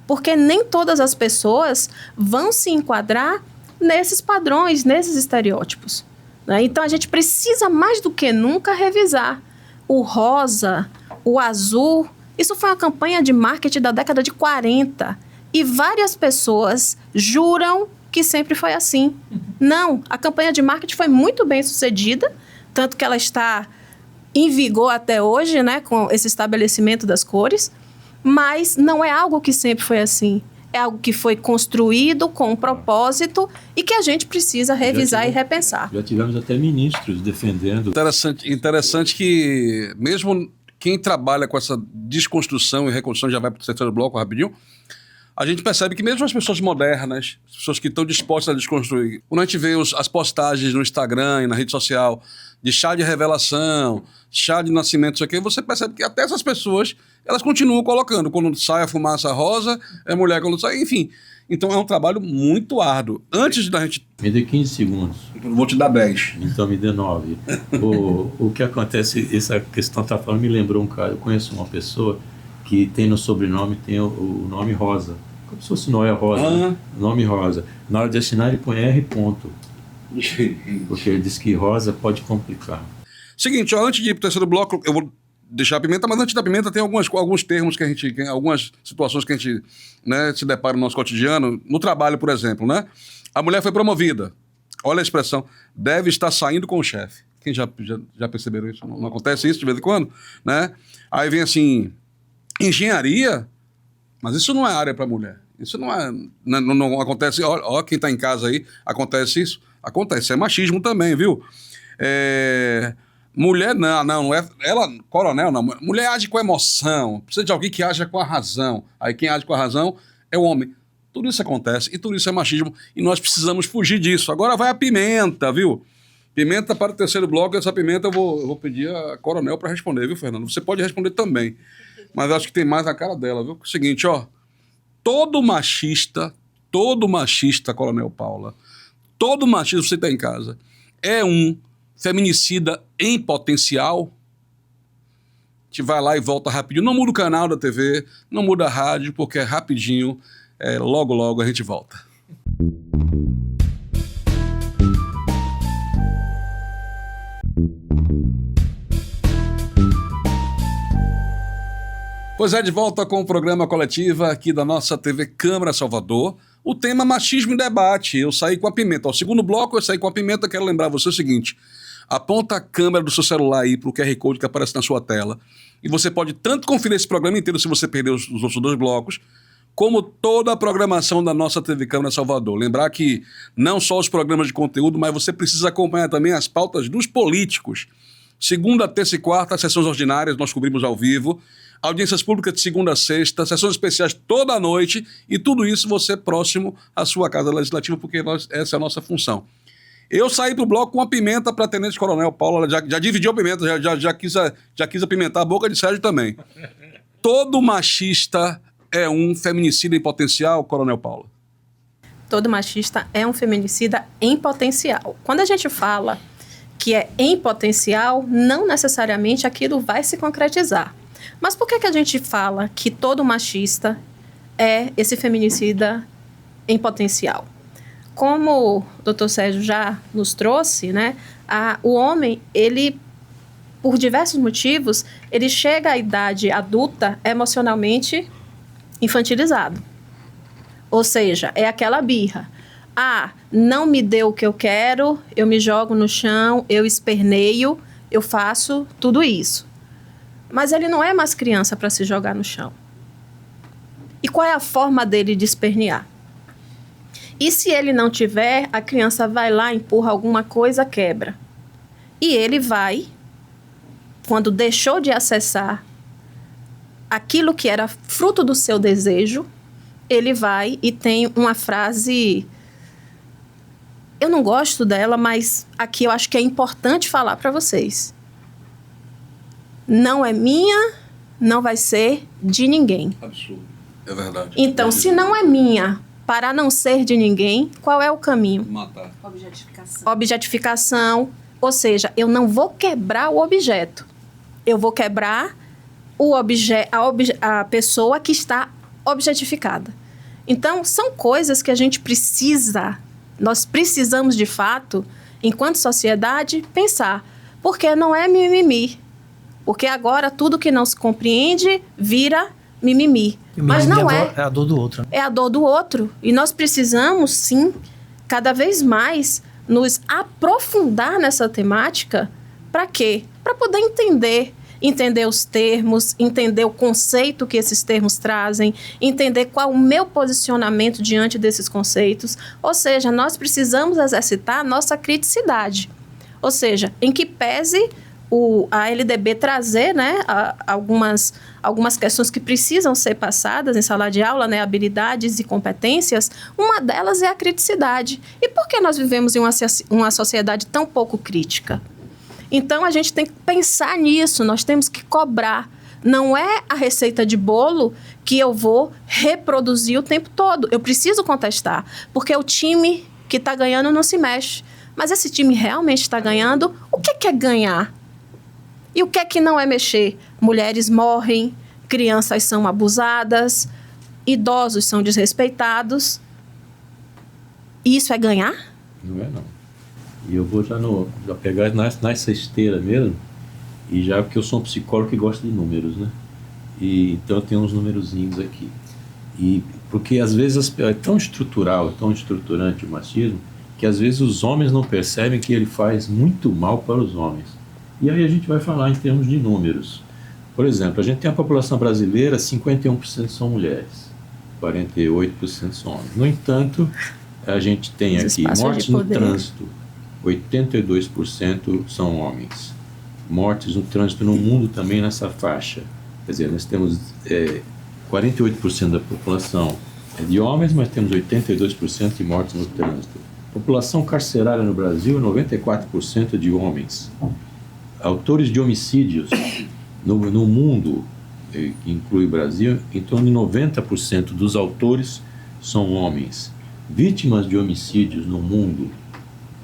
porque nem todas as pessoas vão se enquadrar nesses padrões, nesses estereótipos. Né? Então, a gente precisa mais do que nunca revisar o rosa, o azul. Isso foi uma campanha de marketing da década de 40 e várias pessoas juram que sempre foi assim. Não, a campanha de marketing foi muito bem sucedida, tanto que ela está em vigor até hoje, né, com esse estabelecimento das cores, mas não é algo que sempre foi assim. É algo que foi construído com um propósito e que a gente precisa revisar e repensar. Já tivemos até ministros defendendo. Interessante que mesmo quem trabalha com essa desconstrução e reconstrução, já vai para o terceiro bloco rapidinho, a gente percebe que mesmo as pessoas modernas, as pessoas que estão dispostas a desconstruir, quando a gente vê as postagens no Instagram e na rede social de chá de revelação, chá de nascimento, isso aqui, você percebe que até essas pessoas, elas continuam colocando. Quando sai a fumaça rosa, é mulher quando sai, enfim. Então é um trabalho muito árduo. Antes da gente... Me dê 15 segundos. Vou te dar 10. Então me dê 9. O que acontece, essa questão está falando, me lembrou um cara, eu conheço uma pessoa que tem no sobrenome, tem o nome Rosa. Como se fosse Noé Rosa, nome Rosa. Na hora de assinar ele põe R ponto. Porque ele diz que Rosa pode complicar. Seguinte, ó, antes de ir para o terceiro bloco, eu vou deixar a pimenta, mas antes da pimenta tem alguns termos que a gente, algumas situações que a gente, né, se depara no nosso cotidiano, no trabalho, por exemplo, né? A mulher foi promovida. Olha a expressão, deve estar saindo com o chefe. Quem já perceberam isso? Não acontece isso de vez em quando, né? Aí vem assim, engenharia, mas isso não é área para mulher. Isso não acontece. Ó, quem está em casa aí, acontece isso? Acontece, é machismo também, viu? Mulher não é. Ela, coronel, não. Mulher age com emoção. Precisa de alguém que haja com a razão. Aí quem age com a razão é o homem. Tudo isso acontece e tudo isso é machismo e nós precisamos fugir disso. Agora vai a pimenta, viu? Pimenta para o terceiro bloco. Essa pimenta eu vou pedir a coronel para responder, viu, Fernando? Você pode responder também. Mas acho que tem mais na cara dela, viu? É o seguinte, ó. Todo machista, Coronel Paula, todo machista, você está em casa, é um feminicida em potencial. A gente vai lá e volta rapidinho. Não muda o canal da TV, não muda a rádio, porque é rapidinho. Logo a gente volta. Pois é, de volta com o programa Coletiva aqui da nossa TV Câmara Salvador. O tema machismo em debate. Eu saí com a pimenta. O segundo bloco eu saí com a pimenta. Quero lembrar você o seguinte. Aponta a câmera do seu celular aí para o QR Code que aparece na sua tela. E você pode tanto conferir esse programa inteiro se você perdeu os outros 2 blocos, como toda a programação da nossa TV Câmara Salvador. Lembrar que não só os programas de conteúdo, mas você precisa acompanhar também as pautas dos políticos. Segunda, terça e quarta, sessões ordinárias, nós cobrimos ao vivo. Audiências públicas de segunda a sexta, sessões especiais toda a noite, e tudo isso você próximo à sua casa legislativa, porque essa é a nossa função. Eu saí pro bloco com a pimenta para a Tenente Coronel Paula, já dividiu a pimenta, já quis apimentar a boca de Sérgio também. Todo machista é um feminicida em potencial, Coronel Paula? todo machista é um feminicida em potencial. Quando a gente fala que é em potencial, não necessariamente aquilo vai se concretizar. Mas por que a gente fala que todo machista é esse feminicida em potencial? Como o Dr. Sérgio já nos trouxe, né, o homem, ele, por diversos motivos, ele chega à idade adulta emocionalmente infantilizado. Ou seja, é aquela birra. Não me deu o que eu quero, eu me jogo no chão, eu esperneio, eu faço tudo isso. Mas ele não é mais criança para se jogar no chão. E qual é a forma dele de espernear? E se ele não tiver, a criança vai lá, empurra alguma coisa, quebra. E ele vai, quando deixou de acessar aquilo que era fruto do seu desejo, ele vai e tem uma frase... Eu não gosto dela, mas aqui eu acho que é importante falar para vocês. Não é minha, não vai ser de ninguém. Absurdo. É verdade. Então, se não é minha, para não ser de ninguém, qual é o caminho? Matar. Objetificação. Ou seja, eu não vou quebrar o objeto. Eu vou quebrar a pessoa que está objetificada. Então, são coisas que a gente precisa... Nós precisamos, de fato, enquanto sociedade, pensar. Porque não é mimimi. Porque agora tudo que não se compreende vira mimimi. Mas não é. É a dor do outro. É a dor do outro. E nós precisamos, sim, cada vez mais nos aprofundar nessa temática. Para quê? Para poder entender os termos, entender o conceito que esses termos trazem, entender qual o meu posicionamento diante desses conceitos. Ou seja, nós precisamos exercitar a nossa criticidade. Ou seja, em que pese a LDB trazer, né, algumas questões que precisam ser passadas em sala de aula, né, habilidades e competências, uma delas é a criticidade. E por que nós vivemos em uma sociedade tão pouco crítica? Então, a gente tem que pensar nisso, nós temos que cobrar. Não é a receita de bolo que eu vou reproduzir o tempo todo. Eu preciso contestar, porque o time que está ganhando não se mexe. Mas esse time realmente está ganhando? O que é ganhar? E o que é que não é mexer? Mulheres morrem, crianças são abusadas, idosos são desrespeitados. Isso é ganhar? Não é, não. E eu vou já pegar nessa esteira mesmo, e já porque eu sou um psicólogo que gosta de números, né? E então eu tenho uns numerozinhos aqui. E porque às vezes é tão estrutural, tão estruturante o machismo, que às vezes os homens não percebem que ele faz muito mal para os homens. E aí a gente vai falar em termos de números. Por exemplo, a gente tem a população brasileira, 51% são mulheres, 48% são homens. No entanto, a gente tem aqui mortes no trânsito, 82% são homens. Mortes no trânsito no mundo também nessa faixa. Quer dizer, nós temos 48% da população é de homens, mas temos 82% de mortes no trânsito. População carcerária no Brasil, 94% de homens. Autores de homicídios no mundo, que inclui o Brasil, em torno de 90% dos autores são homens. Vítimas de homicídios no mundo,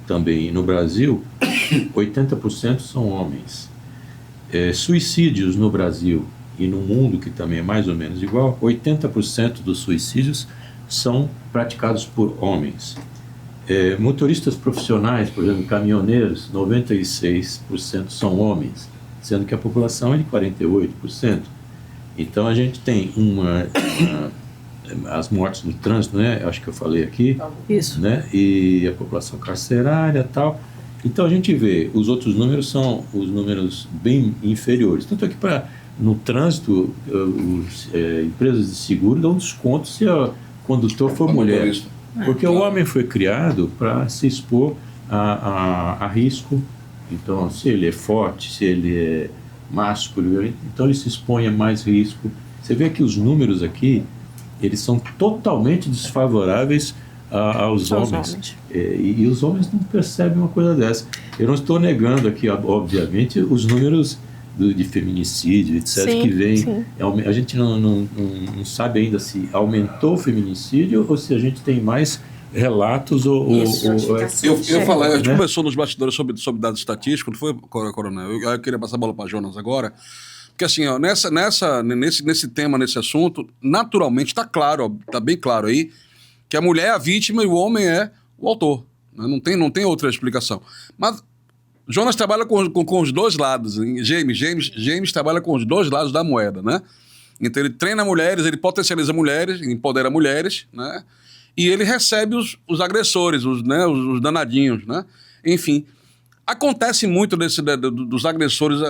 também no Brasil, 80% são homens. Suicídios no Brasil e no mundo, que também é mais ou menos igual, 80% dos suicídios são praticados por homens. Motoristas profissionais, por exemplo, caminhoneiros, 96% são homens, sendo que a população é de 48%. Então a gente tem as mortes no trânsito, né? Acho que eu falei aqui. Isso. Né? E a população carcerária e tal. Então a gente vê, os outros números são os números bem inferiores. Tanto é que no trânsito, empresas de seguro dão desconto se o condutor for mulher. Porque o homem foi criado para se expor a risco. Então, se ele é forte, se ele é másculo, então ele se expõe a mais risco. Você vê que os números aqui, eles são totalmente desfavoráveis aos homens. E os homens não percebem uma coisa dessa. Eu não estou negando aqui, obviamente, os números de feminicídio, etc., sim, que vem. Sim. A gente não sabe ainda se aumentou o feminicídio ou se a gente tem mais relatos ou Eu falei, a gente né? conversou nos bastidores sobre dados estatísticos, não foi, Coronel? Eu queria passar a bola para Jonas agora. Porque assim, ó, nesse tema, nesse assunto, naturalmente está claro, ó, tá bem claro aí, que a mulher é a vítima e o homem é o autor. Né? Não tem outra explicação. Mas Jonas trabalha com os dois lados. Hein? James trabalha com os dois lados da moeda, né? Então ele treina mulheres, ele potencializa mulheres, empodera mulheres, né? E ele recebe os agressores, os danadinhos, né? Enfim, acontece muito dos agressores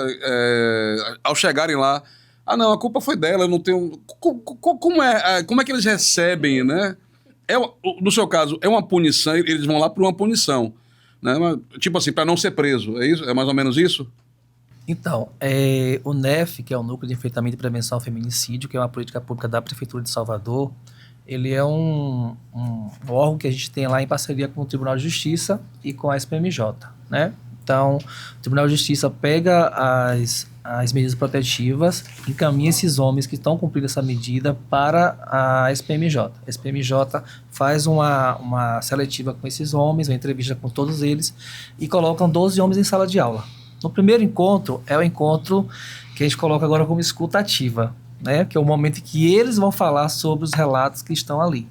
ao chegarem lá. Ah, não, a culpa foi dela, eu não tenho... Como é que eles recebem, né? No seu caso, é uma punição, eles vão lá por uma punição, né? Tipo assim, para não ser preso, é isso? É mais ou menos isso? Então, o NEF, que é o Núcleo de Enfrentamento e Prevenção ao Feminicídio, que é uma política pública da Prefeitura de Salvador, ele é um órgão que a gente tem lá em parceria com o Tribunal de Justiça e com a SPMJ, né? Então, o Tribunal de Justiça pega as medidas protetivas, encaminha esses homens que estão cumprindo essa medida para a SPMJ. A SPMJ faz uma seletiva com esses homens, uma entrevista com todos eles e colocam 12 homens em sala de aula. No primeiro encontro, é o encontro que a gente coloca agora como escuta ativa, né? Que é o momento em que eles vão falar sobre os relatos que estão ali.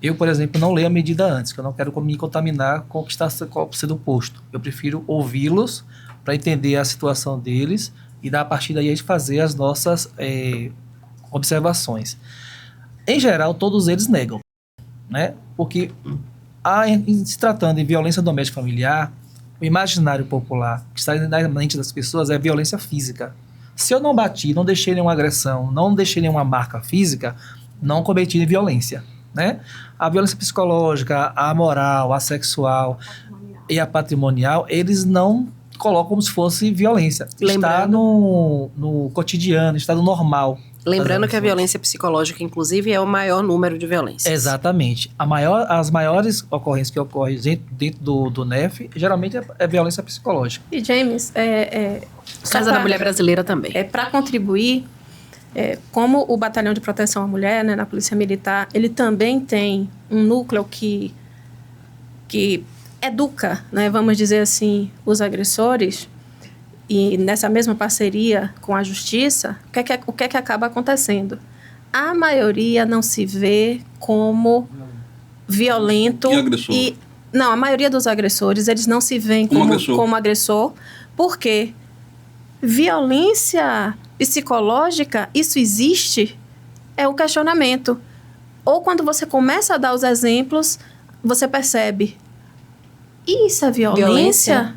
Eu, por exemplo, não leio a medida antes, que eu não quero me contaminar com o que está sendo posto. Eu prefiro ouvi-los para entender a situação deles e, a partir daí, a gente fazer as nossas observações. Em geral, todos eles negam, né? Porque, se tratando de violência doméstica familiar, o imaginário popular que está na mente das pessoas é violência física. Se eu não bati, não deixei nenhuma agressão, não deixei nenhuma marca física, não cometi violência, né? A violência psicológica, a moral, a sexual e a patrimonial, eles não colocam como se fosse violência. Está no cotidiano, está no normal. Lembrando que a violência psicológica, inclusive, é o maior número de violências. Exatamente. As maiores ocorrências que ocorrem dentro do NEF, geralmente é violência psicológica. E, James, Casa da Mulher Brasileira também. Para contribuir, como o Batalhão de Proteção à Mulher, né, na Polícia Militar, ele também tem um núcleo que educa, né, vamos dizer assim, os agressores. E nessa mesma parceria com a Justiça, o que é que acaba acontecendo? A maioria não se vê como violento. E agressor? Não, a maioria dos agressores, eles não se veem como agressor. Por quê? Violência psicológica, isso existe? É um questionamento. Ou quando você começa a dar os exemplos, você percebe. Isso é violência?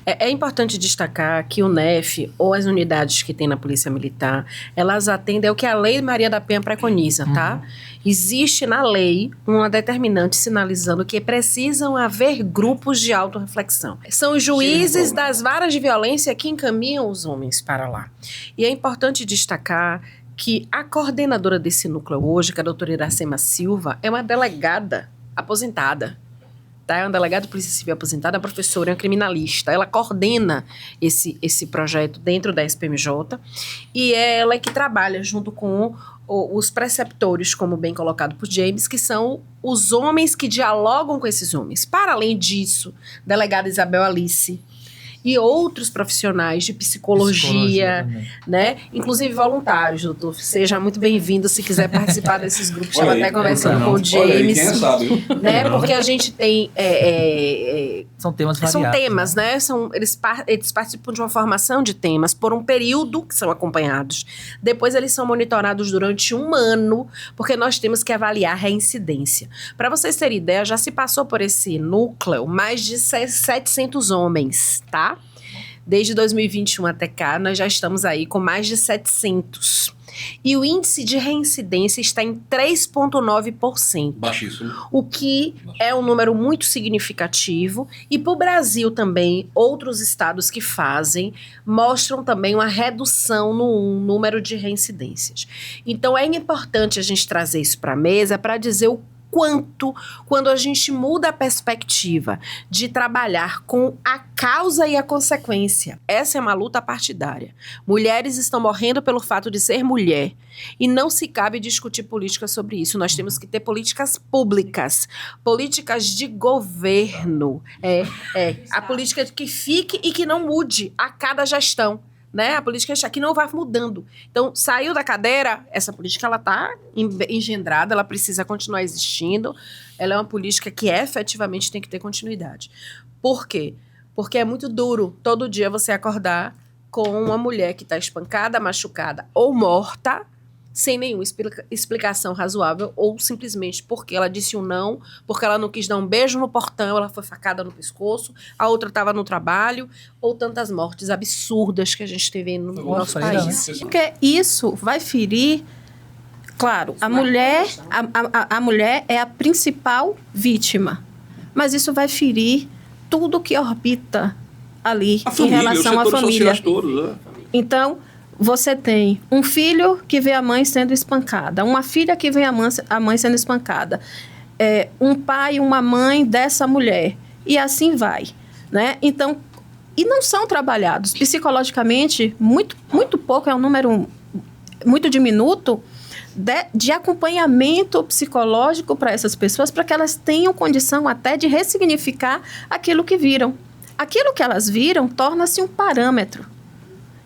É importante destacar que o NEF, ou as unidades que tem na Polícia Militar, elas atendem ao que a Lei Maria da Penha preconiza, tá? Existe na lei uma determinante sinalizando que precisam haver grupos de autorreflexão. São os juízes das varas de violência que encaminham os homens para lá. E é importante destacar que a coordenadora desse núcleo hoje, que é a doutora Iracema Silva, é uma delegada aposentada. Tá? É uma delegada de Polícia Civil aposentada, é uma professora, é uma criminalista. Ela coordena esse projeto dentro da SPMJ e ela é que trabalha junto com os preceptores, como bem colocado por James, que são os homens que dialogam com esses homens. Para além disso, delegada Isabel Alice e outros profissionais de psicologia, né? Inclusive voluntários, doutor. Seja muito bem-vindo se quiser participar desses grupos. Estava até conversando com o James. Quem sabe? Né? Porque a gente tem... São temas variados. São temas, né? Eles participam de uma formação de temas por um período que são acompanhados. Depois eles são monitorados durante 1 ano, porque nós temos que avaliar a reincidência. Para vocês terem ideia, já se passou por esse núcleo mais de 700 homens, tá? Desde 2021 até cá, nós já estamos aí com mais de 700. E o índice de reincidência está em 3,9%. Baixíssimo. O que é um número muito significativo. E para o Brasil também, outros estados que fazem, mostram também uma redução no número de reincidências. Então é importante a gente trazer isso para a mesa para dizer o quanto, quando a gente muda a perspectiva de trabalhar com a causa e a consequência. Essa é uma luta partidária. Mulheres estão morrendo pelo fato de ser mulher e não se cabe discutir política sobre isso. Nós temos que ter políticas públicas, políticas de governo. A política que fique e que não mude a cada gestão. Né? A política que não vai mudando. Então, saiu da cadeira, essa política ela está engendrada, ela precisa continuar existindo. Ela é uma política que efetivamente tem que ter continuidade. Por quê? Porque é muito duro todo dia você acordar com uma mulher que está espancada, machucada ou morta, sem nenhuma explicação razoável, ou simplesmente porque ela disse um não, porque ela não quis dar um beijo no portão, ela foi facada no pescoço, a outra estava no trabalho, ou tantas mortes absurdas que a gente teve no nosso país. Porque isso vai ferir, claro, a mulher é a principal vítima, mas isso vai ferir tudo que orbita ali em relação à família. Então, você tem um filho que vê a mãe sendo espancada, uma filha que vê a mãe sendo espancada, um pai e uma mãe dessa mulher, e assim vai, né? Então, e não são trabalhados psicologicamente, muito pouco, é um número muito diminuto, de acompanhamento psicológico para essas pessoas, para que elas tenham condição até de ressignificar aquilo que viram. Aquilo que elas viram torna-se um parâmetro.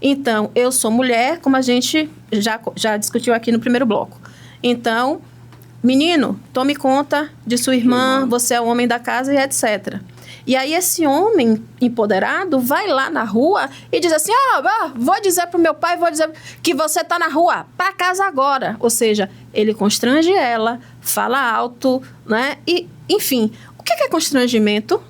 Então, eu sou mulher, como a gente já discutiu aqui no primeiro bloco. Então, menino, tome conta de sua irmã, você é o homem da casa e etc. E aí esse homem empoderado vai lá na rua e diz assim, vou dizer pro meu pai, vou dizer que você tá na rua, para casa agora. Ou seja, ele constrange ela, fala alto, né? E, enfim, o que é constrangimento?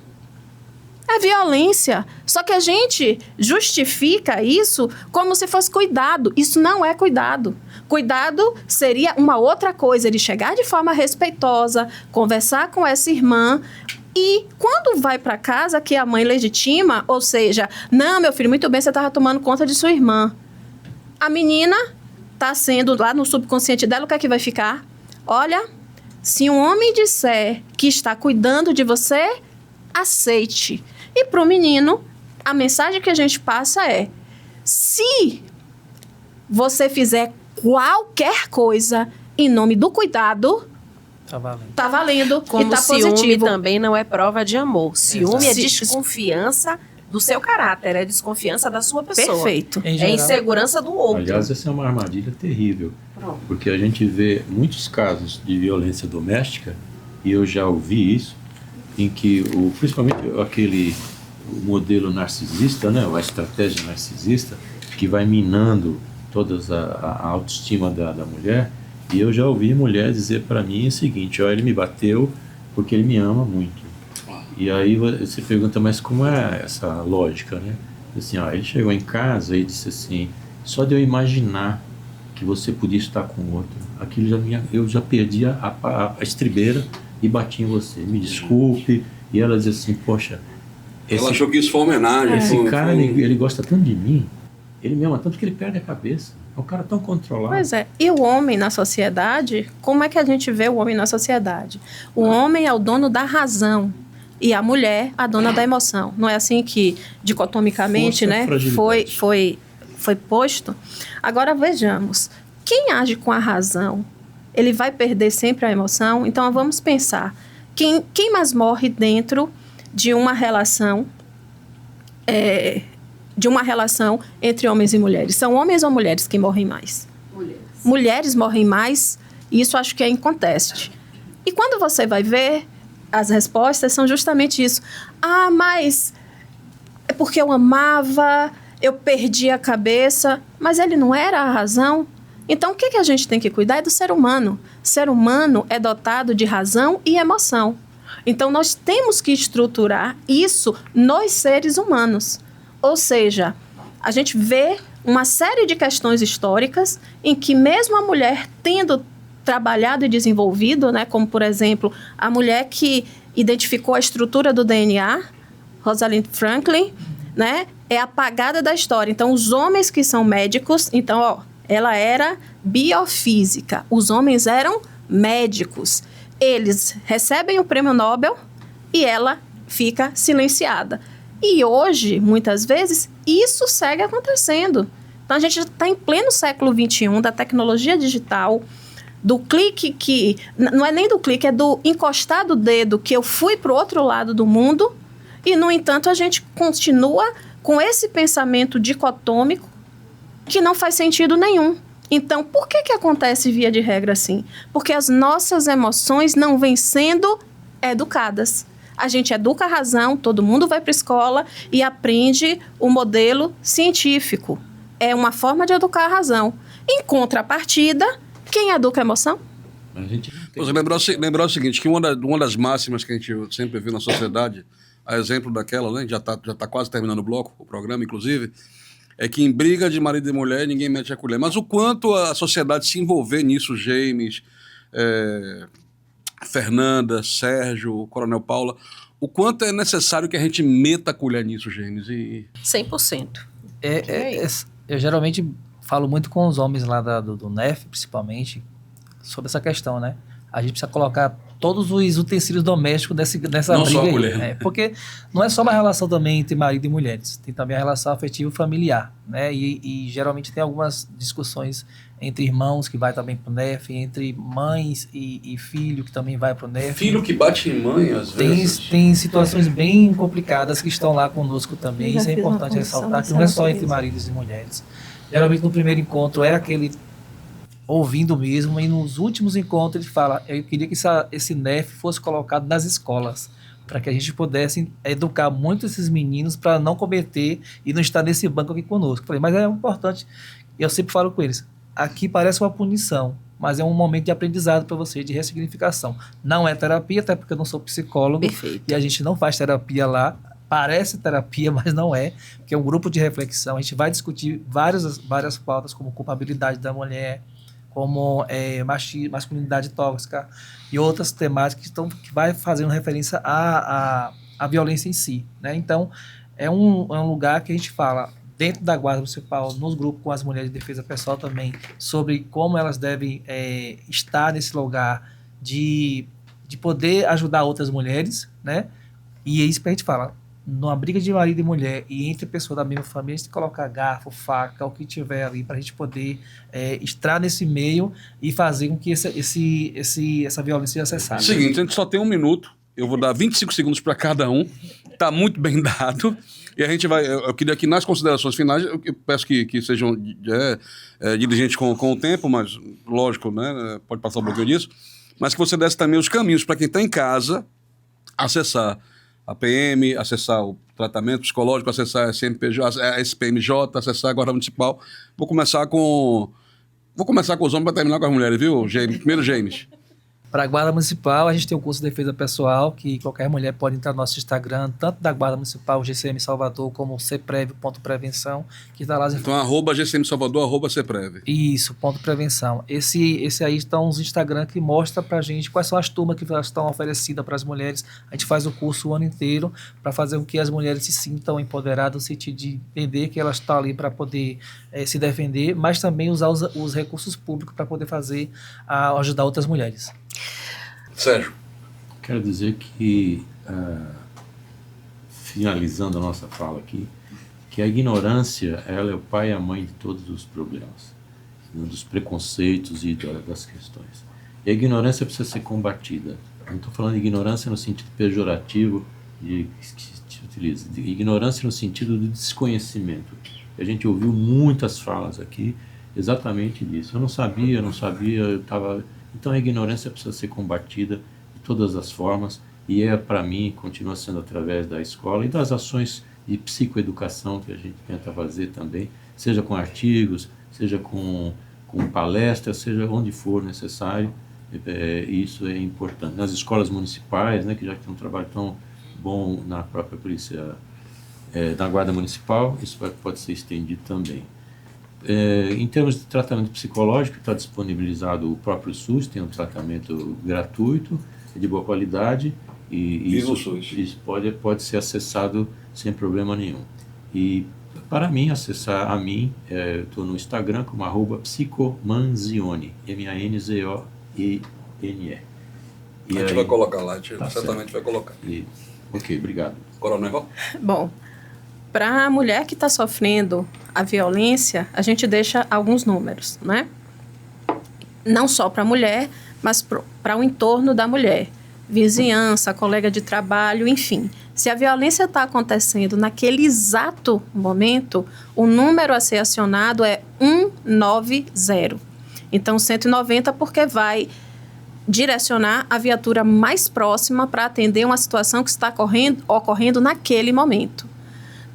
É violência. Só que a gente justifica isso como se fosse cuidado. Isso não é cuidado. Cuidado seria uma outra coisa. Ele chegar de forma respeitosa, conversar com essa irmã. E quando vai para casa, que a mãe legitima, ou seja, não, meu filho, muito bem, você estava tomando conta de sua irmã. A menina está sendo lá no subconsciente dela, o que é que vai ficar? Olha, se um homem disser que está cuidando de você, aceite. E para o menino, a mensagem que a gente passa é: se você fizer qualquer coisa em nome do cuidado, tá valendo Como e tá ciúme positivo. também não é prova de amor. Ciúme é desconfiança do seu caráter, é desconfiança da sua pessoa. Perfeito. É insegurança do outro. Aliás, essa é uma armadilha terrível, porque a gente vê muitos casos de violência doméstica, e eu já ouvi isso, em que principalmente o modelo narcisista, né, a estratégia narcisista, que vai minando toda a autoestima da mulher. E eu já ouvi mulher dizer para mim o seguinte: ele me bateu porque ele me ama muito. E aí você pergunta, mas como é essa lógica, né? Assim, ele chegou em casa e disse assim: só de eu imaginar que você podia estar com outro, eu já perdi a estribeira e bati em você, me desculpe. E ela diz assim: poxa, ela achou que isso foi uma homenagem. Esse cara, ele gosta tanto de mim, ele me ama tanto que ele perde a cabeça. É um cara tão controlado. Pois é. E o homem na sociedade, como é que a gente vê o homem na sociedade? O homem é o dono da razão e a mulher a dona da emoção. Não é assim que, dicotomicamente, né, foi posto? Agora vejamos. Quem age com a razão, ele vai perder sempre a emoção? Então vamos pensar. Quem mais morre dentro de uma relação entre homens e mulheres? São homens ou mulheres que morrem mais? Mulheres morrem mais, e isso acho que é inconteste. E quando você vai ver, as respostas são justamente isso. Mas é porque eu amava, eu perdi a cabeça, mas ele não era a razão. Então, o que a gente tem que cuidar é do ser humano. O ser humano é dotado de razão e emoção. Então, nós temos que estruturar isso nos seres humanos. Ou seja, a gente vê uma série de questões históricas em que mesmo a mulher tendo trabalhado e desenvolvido, né, como, por exemplo, a mulher que identificou a estrutura do DNA, Rosalind Franklin, né, é apagada da história. Então, os homens que são médicos, ela era biofísica, os homens eram médicos. eles recebem o prêmio Nobel e ela fica silenciada. E hoje, muitas vezes, isso segue acontecendo. Então, a gente está em pleno século XXI, da tecnologia digital, do clique que... Não é nem do clique, é do encostar do dedo que eu fui para o outro lado do mundo e, no entanto, a gente continua com esse pensamento dicotômico que não faz sentido nenhum. Então, por que acontece via de regra assim? Porque as nossas emoções não vêm sendo educadas. A gente educa a razão, todo mundo vai para a escola e aprende o modelo científico. É uma forma de educar a razão. Em contrapartida, quem educa a emoção? Você lembrou o seguinte, que uma das máximas que a gente sempre vê na sociedade, a exemplo daquela, né, já tá quase terminando o bloco, o programa, inclusive, é que em briga de marido e mulher ninguém mete a colher. Mas o quanto a sociedade se envolver nisso, James, Fernanda, Sérgio, Coronel Paula, o quanto é necessário que a gente meta a colher nisso, James? 100%. Eu geralmente falo muito com os homens lá do NEF, principalmente, sobre essa questão, né? A gente precisa colocar todos os utensílios domésticos nessa não briga só a aí, colher. né? Porque não é só uma relação também entre marido e mulheres, tem também a relação afetiva familiar, né? E geralmente tem algumas discussões entre irmãos que vai também pro NEF, entre mães e filho que também vai pro NEF. Filho que bate em mãe, às vezes. Tem situações bem complicadas que estão lá conosco também. Isso é importante ressaltar, que não é só entre maridos e mulheres. Geralmente no primeiro encontro é aquele ouvindo mesmo, e nos últimos encontros ele fala, eu queria que esse NEF fosse colocado nas escolas, para que a gente pudesse educar muito esses meninos para não cometer e não estar nesse banco aqui conosco. Falei, mas é importante, eu sempre falo com eles, aqui parece uma punição, mas é um momento de aprendizado para você, de ressignificação. Não é terapia, até porque eu não sou psicólogo. Perfeito. E a gente não faz terapia lá. Parece terapia, mas não é, porque é um grupo de reflexão. A gente vai discutir várias pautas, como culpabilidade da mulher, como masculinidade tóxica e outras temáticas que vai fazendo referência à violência em si, né? Então, é um lugar que a gente fala dentro da Guarda Municipal, nos grupos com as mulheres de defesa pessoal também, sobre como elas devem estar nesse lugar de poder ajudar outras mulheres, né? E é isso que a gente fala, numa briga de marido e mulher e entre pessoas da mesma família, a gente coloca garfo, faca, o que tiver ali, para a gente poder estar nesse meio e fazer com que essa violência seja cessada. Seguinte, a gente só tem 1 minuto, eu vou dar 25 segundos para cada um, tá muito bem dado, e a gente vai, eu queria que nas considerações finais, eu peço que sejam diligentes com o tempo, mas lógico, né, pode passar um pouquinho disso, mas que você desse também os caminhos para quem está em casa acessar a PM, acessar o tratamento psicológico, acessar a SMPJ, a SPMJ, acessar a Guarda Municipal. Vou começar com os homens para terminar com as mulheres, viu, James? Primeiro, James. Para a Guarda Municipal, a gente tem o curso de defesa pessoal, que qualquer mulher pode entrar no nosso Instagram, tanto da Guarda Municipal, GCM Salvador, como CPREV.prevenção, que está lá as Então, @GCM Salvador, @CPREV. Isso, .prevenção. Esse aí estão os Instagram que mostra pra gente quais são as turmas que estão oferecidas para as mulheres. A gente faz o curso o ano inteiro para fazer com que as mulheres se sintam empoderadas, no sentido de entender que elas estão ali para poder se defender, mas também usar os recursos públicos para poder ajudar outras mulheres. Sérgio. Quero dizer que, finalizando a nossa fala aqui, que a ignorância, ela é o pai e a mãe de todos os problemas, dos preconceitos e das questões. E a ignorância precisa ser combatida. Eu não estou falando de ignorância no sentido pejorativo que se utiliza, de ignorância no sentido de desconhecimento. A gente ouviu muitas falas aqui exatamente disso. Eu não sabia, eu estava... Então a ignorância precisa ser combatida de todas as formas, e para mim, continua sendo através da escola e das ações de psicoeducação que a gente tenta fazer também, seja com artigos, seja com palestras, seja onde for necessário. Isso é importante. Nas escolas municipais, né, que já tem um trabalho tão bom na própria polícia, na Guarda Municipal, isso pode ser estendido também. Em termos de tratamento psicológico, está disponibilizado o próprio SUS, tem um tratamento gratuito, de boa qualidade, e isso pode ser acessado sem problema nenhum. E para mim, acessar a mim, estou no Instagram como @psicomanzione, MANZOENE. A gente vai colocar lá, a gente certamente vai colocar. Ok, obrigado. Coronel? Bom, para a mulher que está sofrendo a violência, a gente deixa alguns números, né? Não só para a mulher, mas para o entorno da mulher. Vizinhança, colega de trabalho, enfim. Se a violência está acontecendo naquele exato momento, o número a ser acionado é 190. Então, 190 porque vai direcionar a viatura mais próxima para atender uma situação que está ocorrendo naquele momento.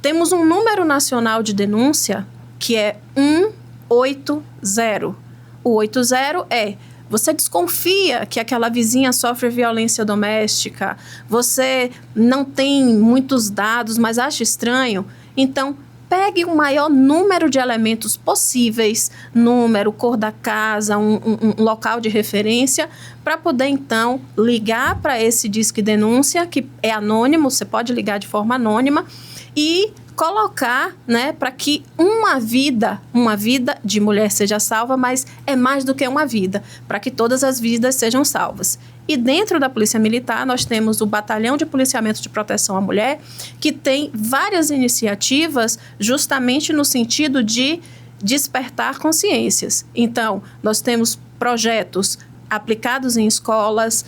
Temos um número nacional de denúncia que é 180. O 80 é: você desconfia que aquela vizinha sofre violência doméstica, você não tem muitos dados, mas acha estranho, então pegue o maior número de elementos possíveis, número, cor da casa, um local de referência, para poder, então, ligar para esse Disque Denúncia, que é anônimo, você pode ligar de forma anônima, e colocar, né, para que uma vida de mulher seja salva, mas é mais do que uma vida, para que todas as vidas sejam salvas. E dentro da Polícia Militar, nós temos o Batalhão de Policiamento de Proteção à Mulher, que tem várias iniciativas justamente no sentido de despertar consciências. Então, nós temos projetos aplicados em escolas,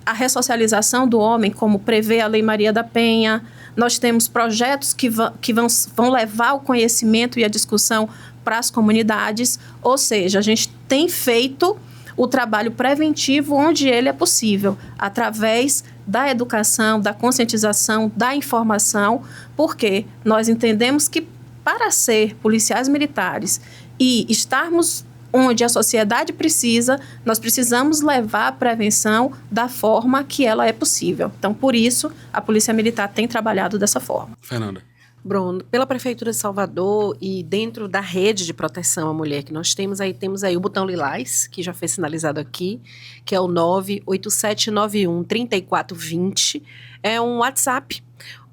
a ressocialização do homem, como prevê a Lei Maria da Penha. Nós temos projetos que vão levar o conhecimento e a discussão para as comunidades, ou seja, a gente tem feito o trabalho preventivo onde ele é possível, através da educação, da conscientização, da informação, porque nós entendemos que para ser policiais militares e estarmos onde a sociedade precisa, nós precisamos levar a prevenção da forma que ela é possível. Então, por isso, a Polícia Militar tem trabalhado dessa forma. Fernanda. Bruno, pela Prefeitura de Salvador e dentro da rede de proteção à mulher que nós temos aí o botão lilás, que já foi sinalizado aqui, que é o 98791-3420. É um WhatsApp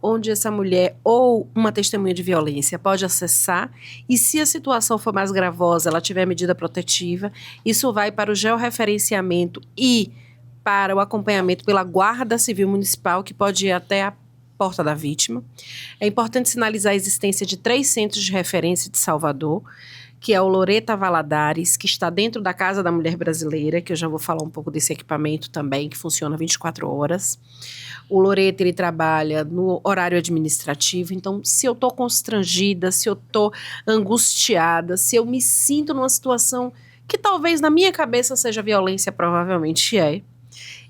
onde essa mulher ou uma testemunha de violência pode acessar, e se a situação for mais gravosa, ela tiver medida protetiva, isso vai para o georreferenciamento e para o acompanhamento pela Guarda Civil Municipal, que pode ir até a porta da vítima. É importante sinalizar a existência de 3 centros de referência de Salvador, que é o Loreta Valadares, que está dentro da Casa da Mulher Brasileira, que eu já vou falar um pouco desse equipamento também, que funciona 24 horas. O Loreta, ele trabalha no horário administrativo, então se eu estou constrangida, se eu estou angustiada, se eu me sinto numa situação que talvez na minha cabeça seja violência, provavelmente é.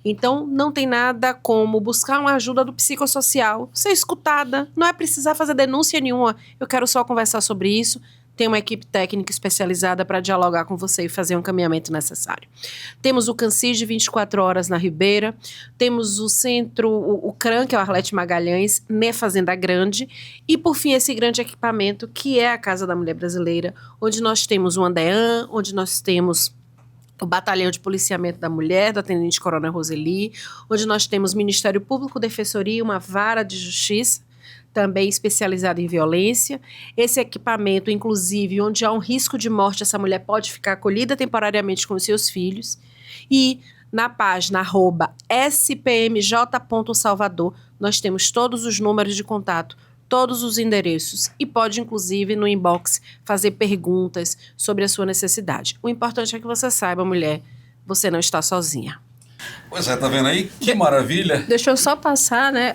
Então, não tem nada como buscar uma ajuda do psicossocial, ser escutada, não é precisar fazer denúncia nenhuma, eu quero só conversar sobre isso, tem uma equipe técnica especializada para dialogar com você e fazer um encaminhamento necessário. Temos o CANCID de 24 horas na Ribeira, temos o centro, o CRAN, que é o Arlete Magalhães, na Fazenda Grande, e por fim esse grande equipamento que é a Casa da Mulher Brasileira, onde nós temos o ANDEAN, onde nós temos o Batalhão de Policiamento da Mulher, da Tenente Coronel Roseli, onde nós temos Ministério Público, Defensoria, uma vara de justiça, também especializada em violência. Esse equipamento, inclusive, onde há um risco de morte, essa mulher pode ficar acolhida temporariamente com os seus filhos. E na página @spmj.salvador, nós temos todos os números de contato, todos os endereços, e pode, inclusive, no inbox, fazer perguntas sobre a sua necessidade. O importante é que você saiba, mulher, você não está sozinha. Pois é, tá vendo aí? Que maravilha! Deixa eu só passar, né?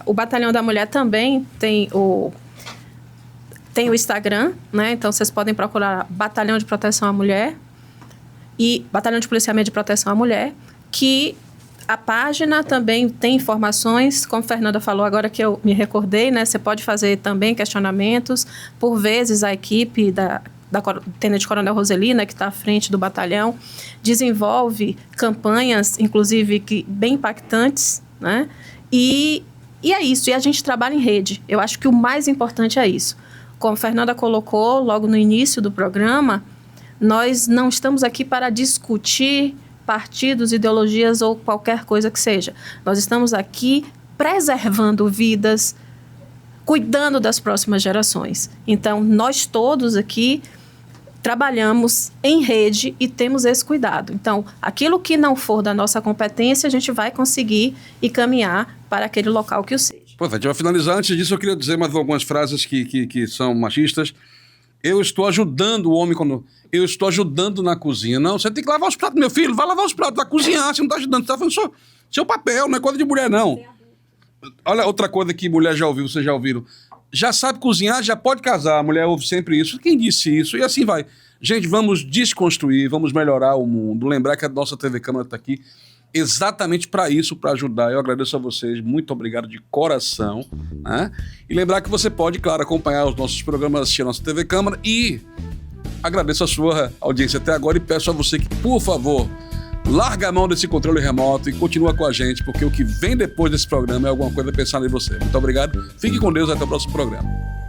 O Batalhão da Mulher também tem o Instagram, né? Então, vocês podem procurar Batalhão de Proteção à Mulher e Batalhão de Policiamento de Proteção à Mulher, que a página também tem informações, como a Fernanda falou agora que eu me recordei, né? Você pode fazer também questionamentos. Por vezes, a equipe da Tenente Coronel Roseli, né, que está à frente do batalhão, desenvolve campanhas, inclusive, bem impactantes, né? E é isso, e a gente trabalha em rede. Eu acho que o mais importante é isso. Como a Fernanda colocou logo no início do programa, nós não estamos aqui para discutir partidos, ideologias ou qualquer coisa que seja. Nós estamos aqui preservando vidas, cuidando das próximas gerações. Então, nós todos aqui trabalhamos em rede e temos esse cuidado. Então, aquilo que não for da nossa competência, a gente vai conseguir e caminhar para aquele local que o seja. Pô, a gente vai finalizar. Antes disso, eu queria dizer mais algumas frases que são machistas. Eu estou ajudando o homem quando... Eu estou ajudando na cozinha. Não, você tem que lavar os pratos, meu filho. Vai lavar os pratos, vai cozinhar. Você não está ajudando, você está fazendo seu papel, não é coisa de mulher, não. Olha outra coisa que mulher já ouviu, vocês já ouviram. Já sabe cozinhar, já pode casar. A mulher ouve sempre isso. Quem disse isso? E assim vai. Gente, vamos desconstruir, vamos melhorar o mundo. Lembrar que a nossa TV Câmara está aqui exatamente para isso, para ajudar. Eu agradeço a vocês. Muito obrigado de coração. Né? E lembrar que você pode, claro, acompanhar os nossos programas, assistir a nossa TV Câmara. E agradeço a sua audiência até agora e peço a você que, por favor, larga a mão desse controle remoto e continua com a gente, porque o que vem depois desse programa é alguma coisa pensando em você. Muito obrigado. Fique com Deus. Até o próximo programa.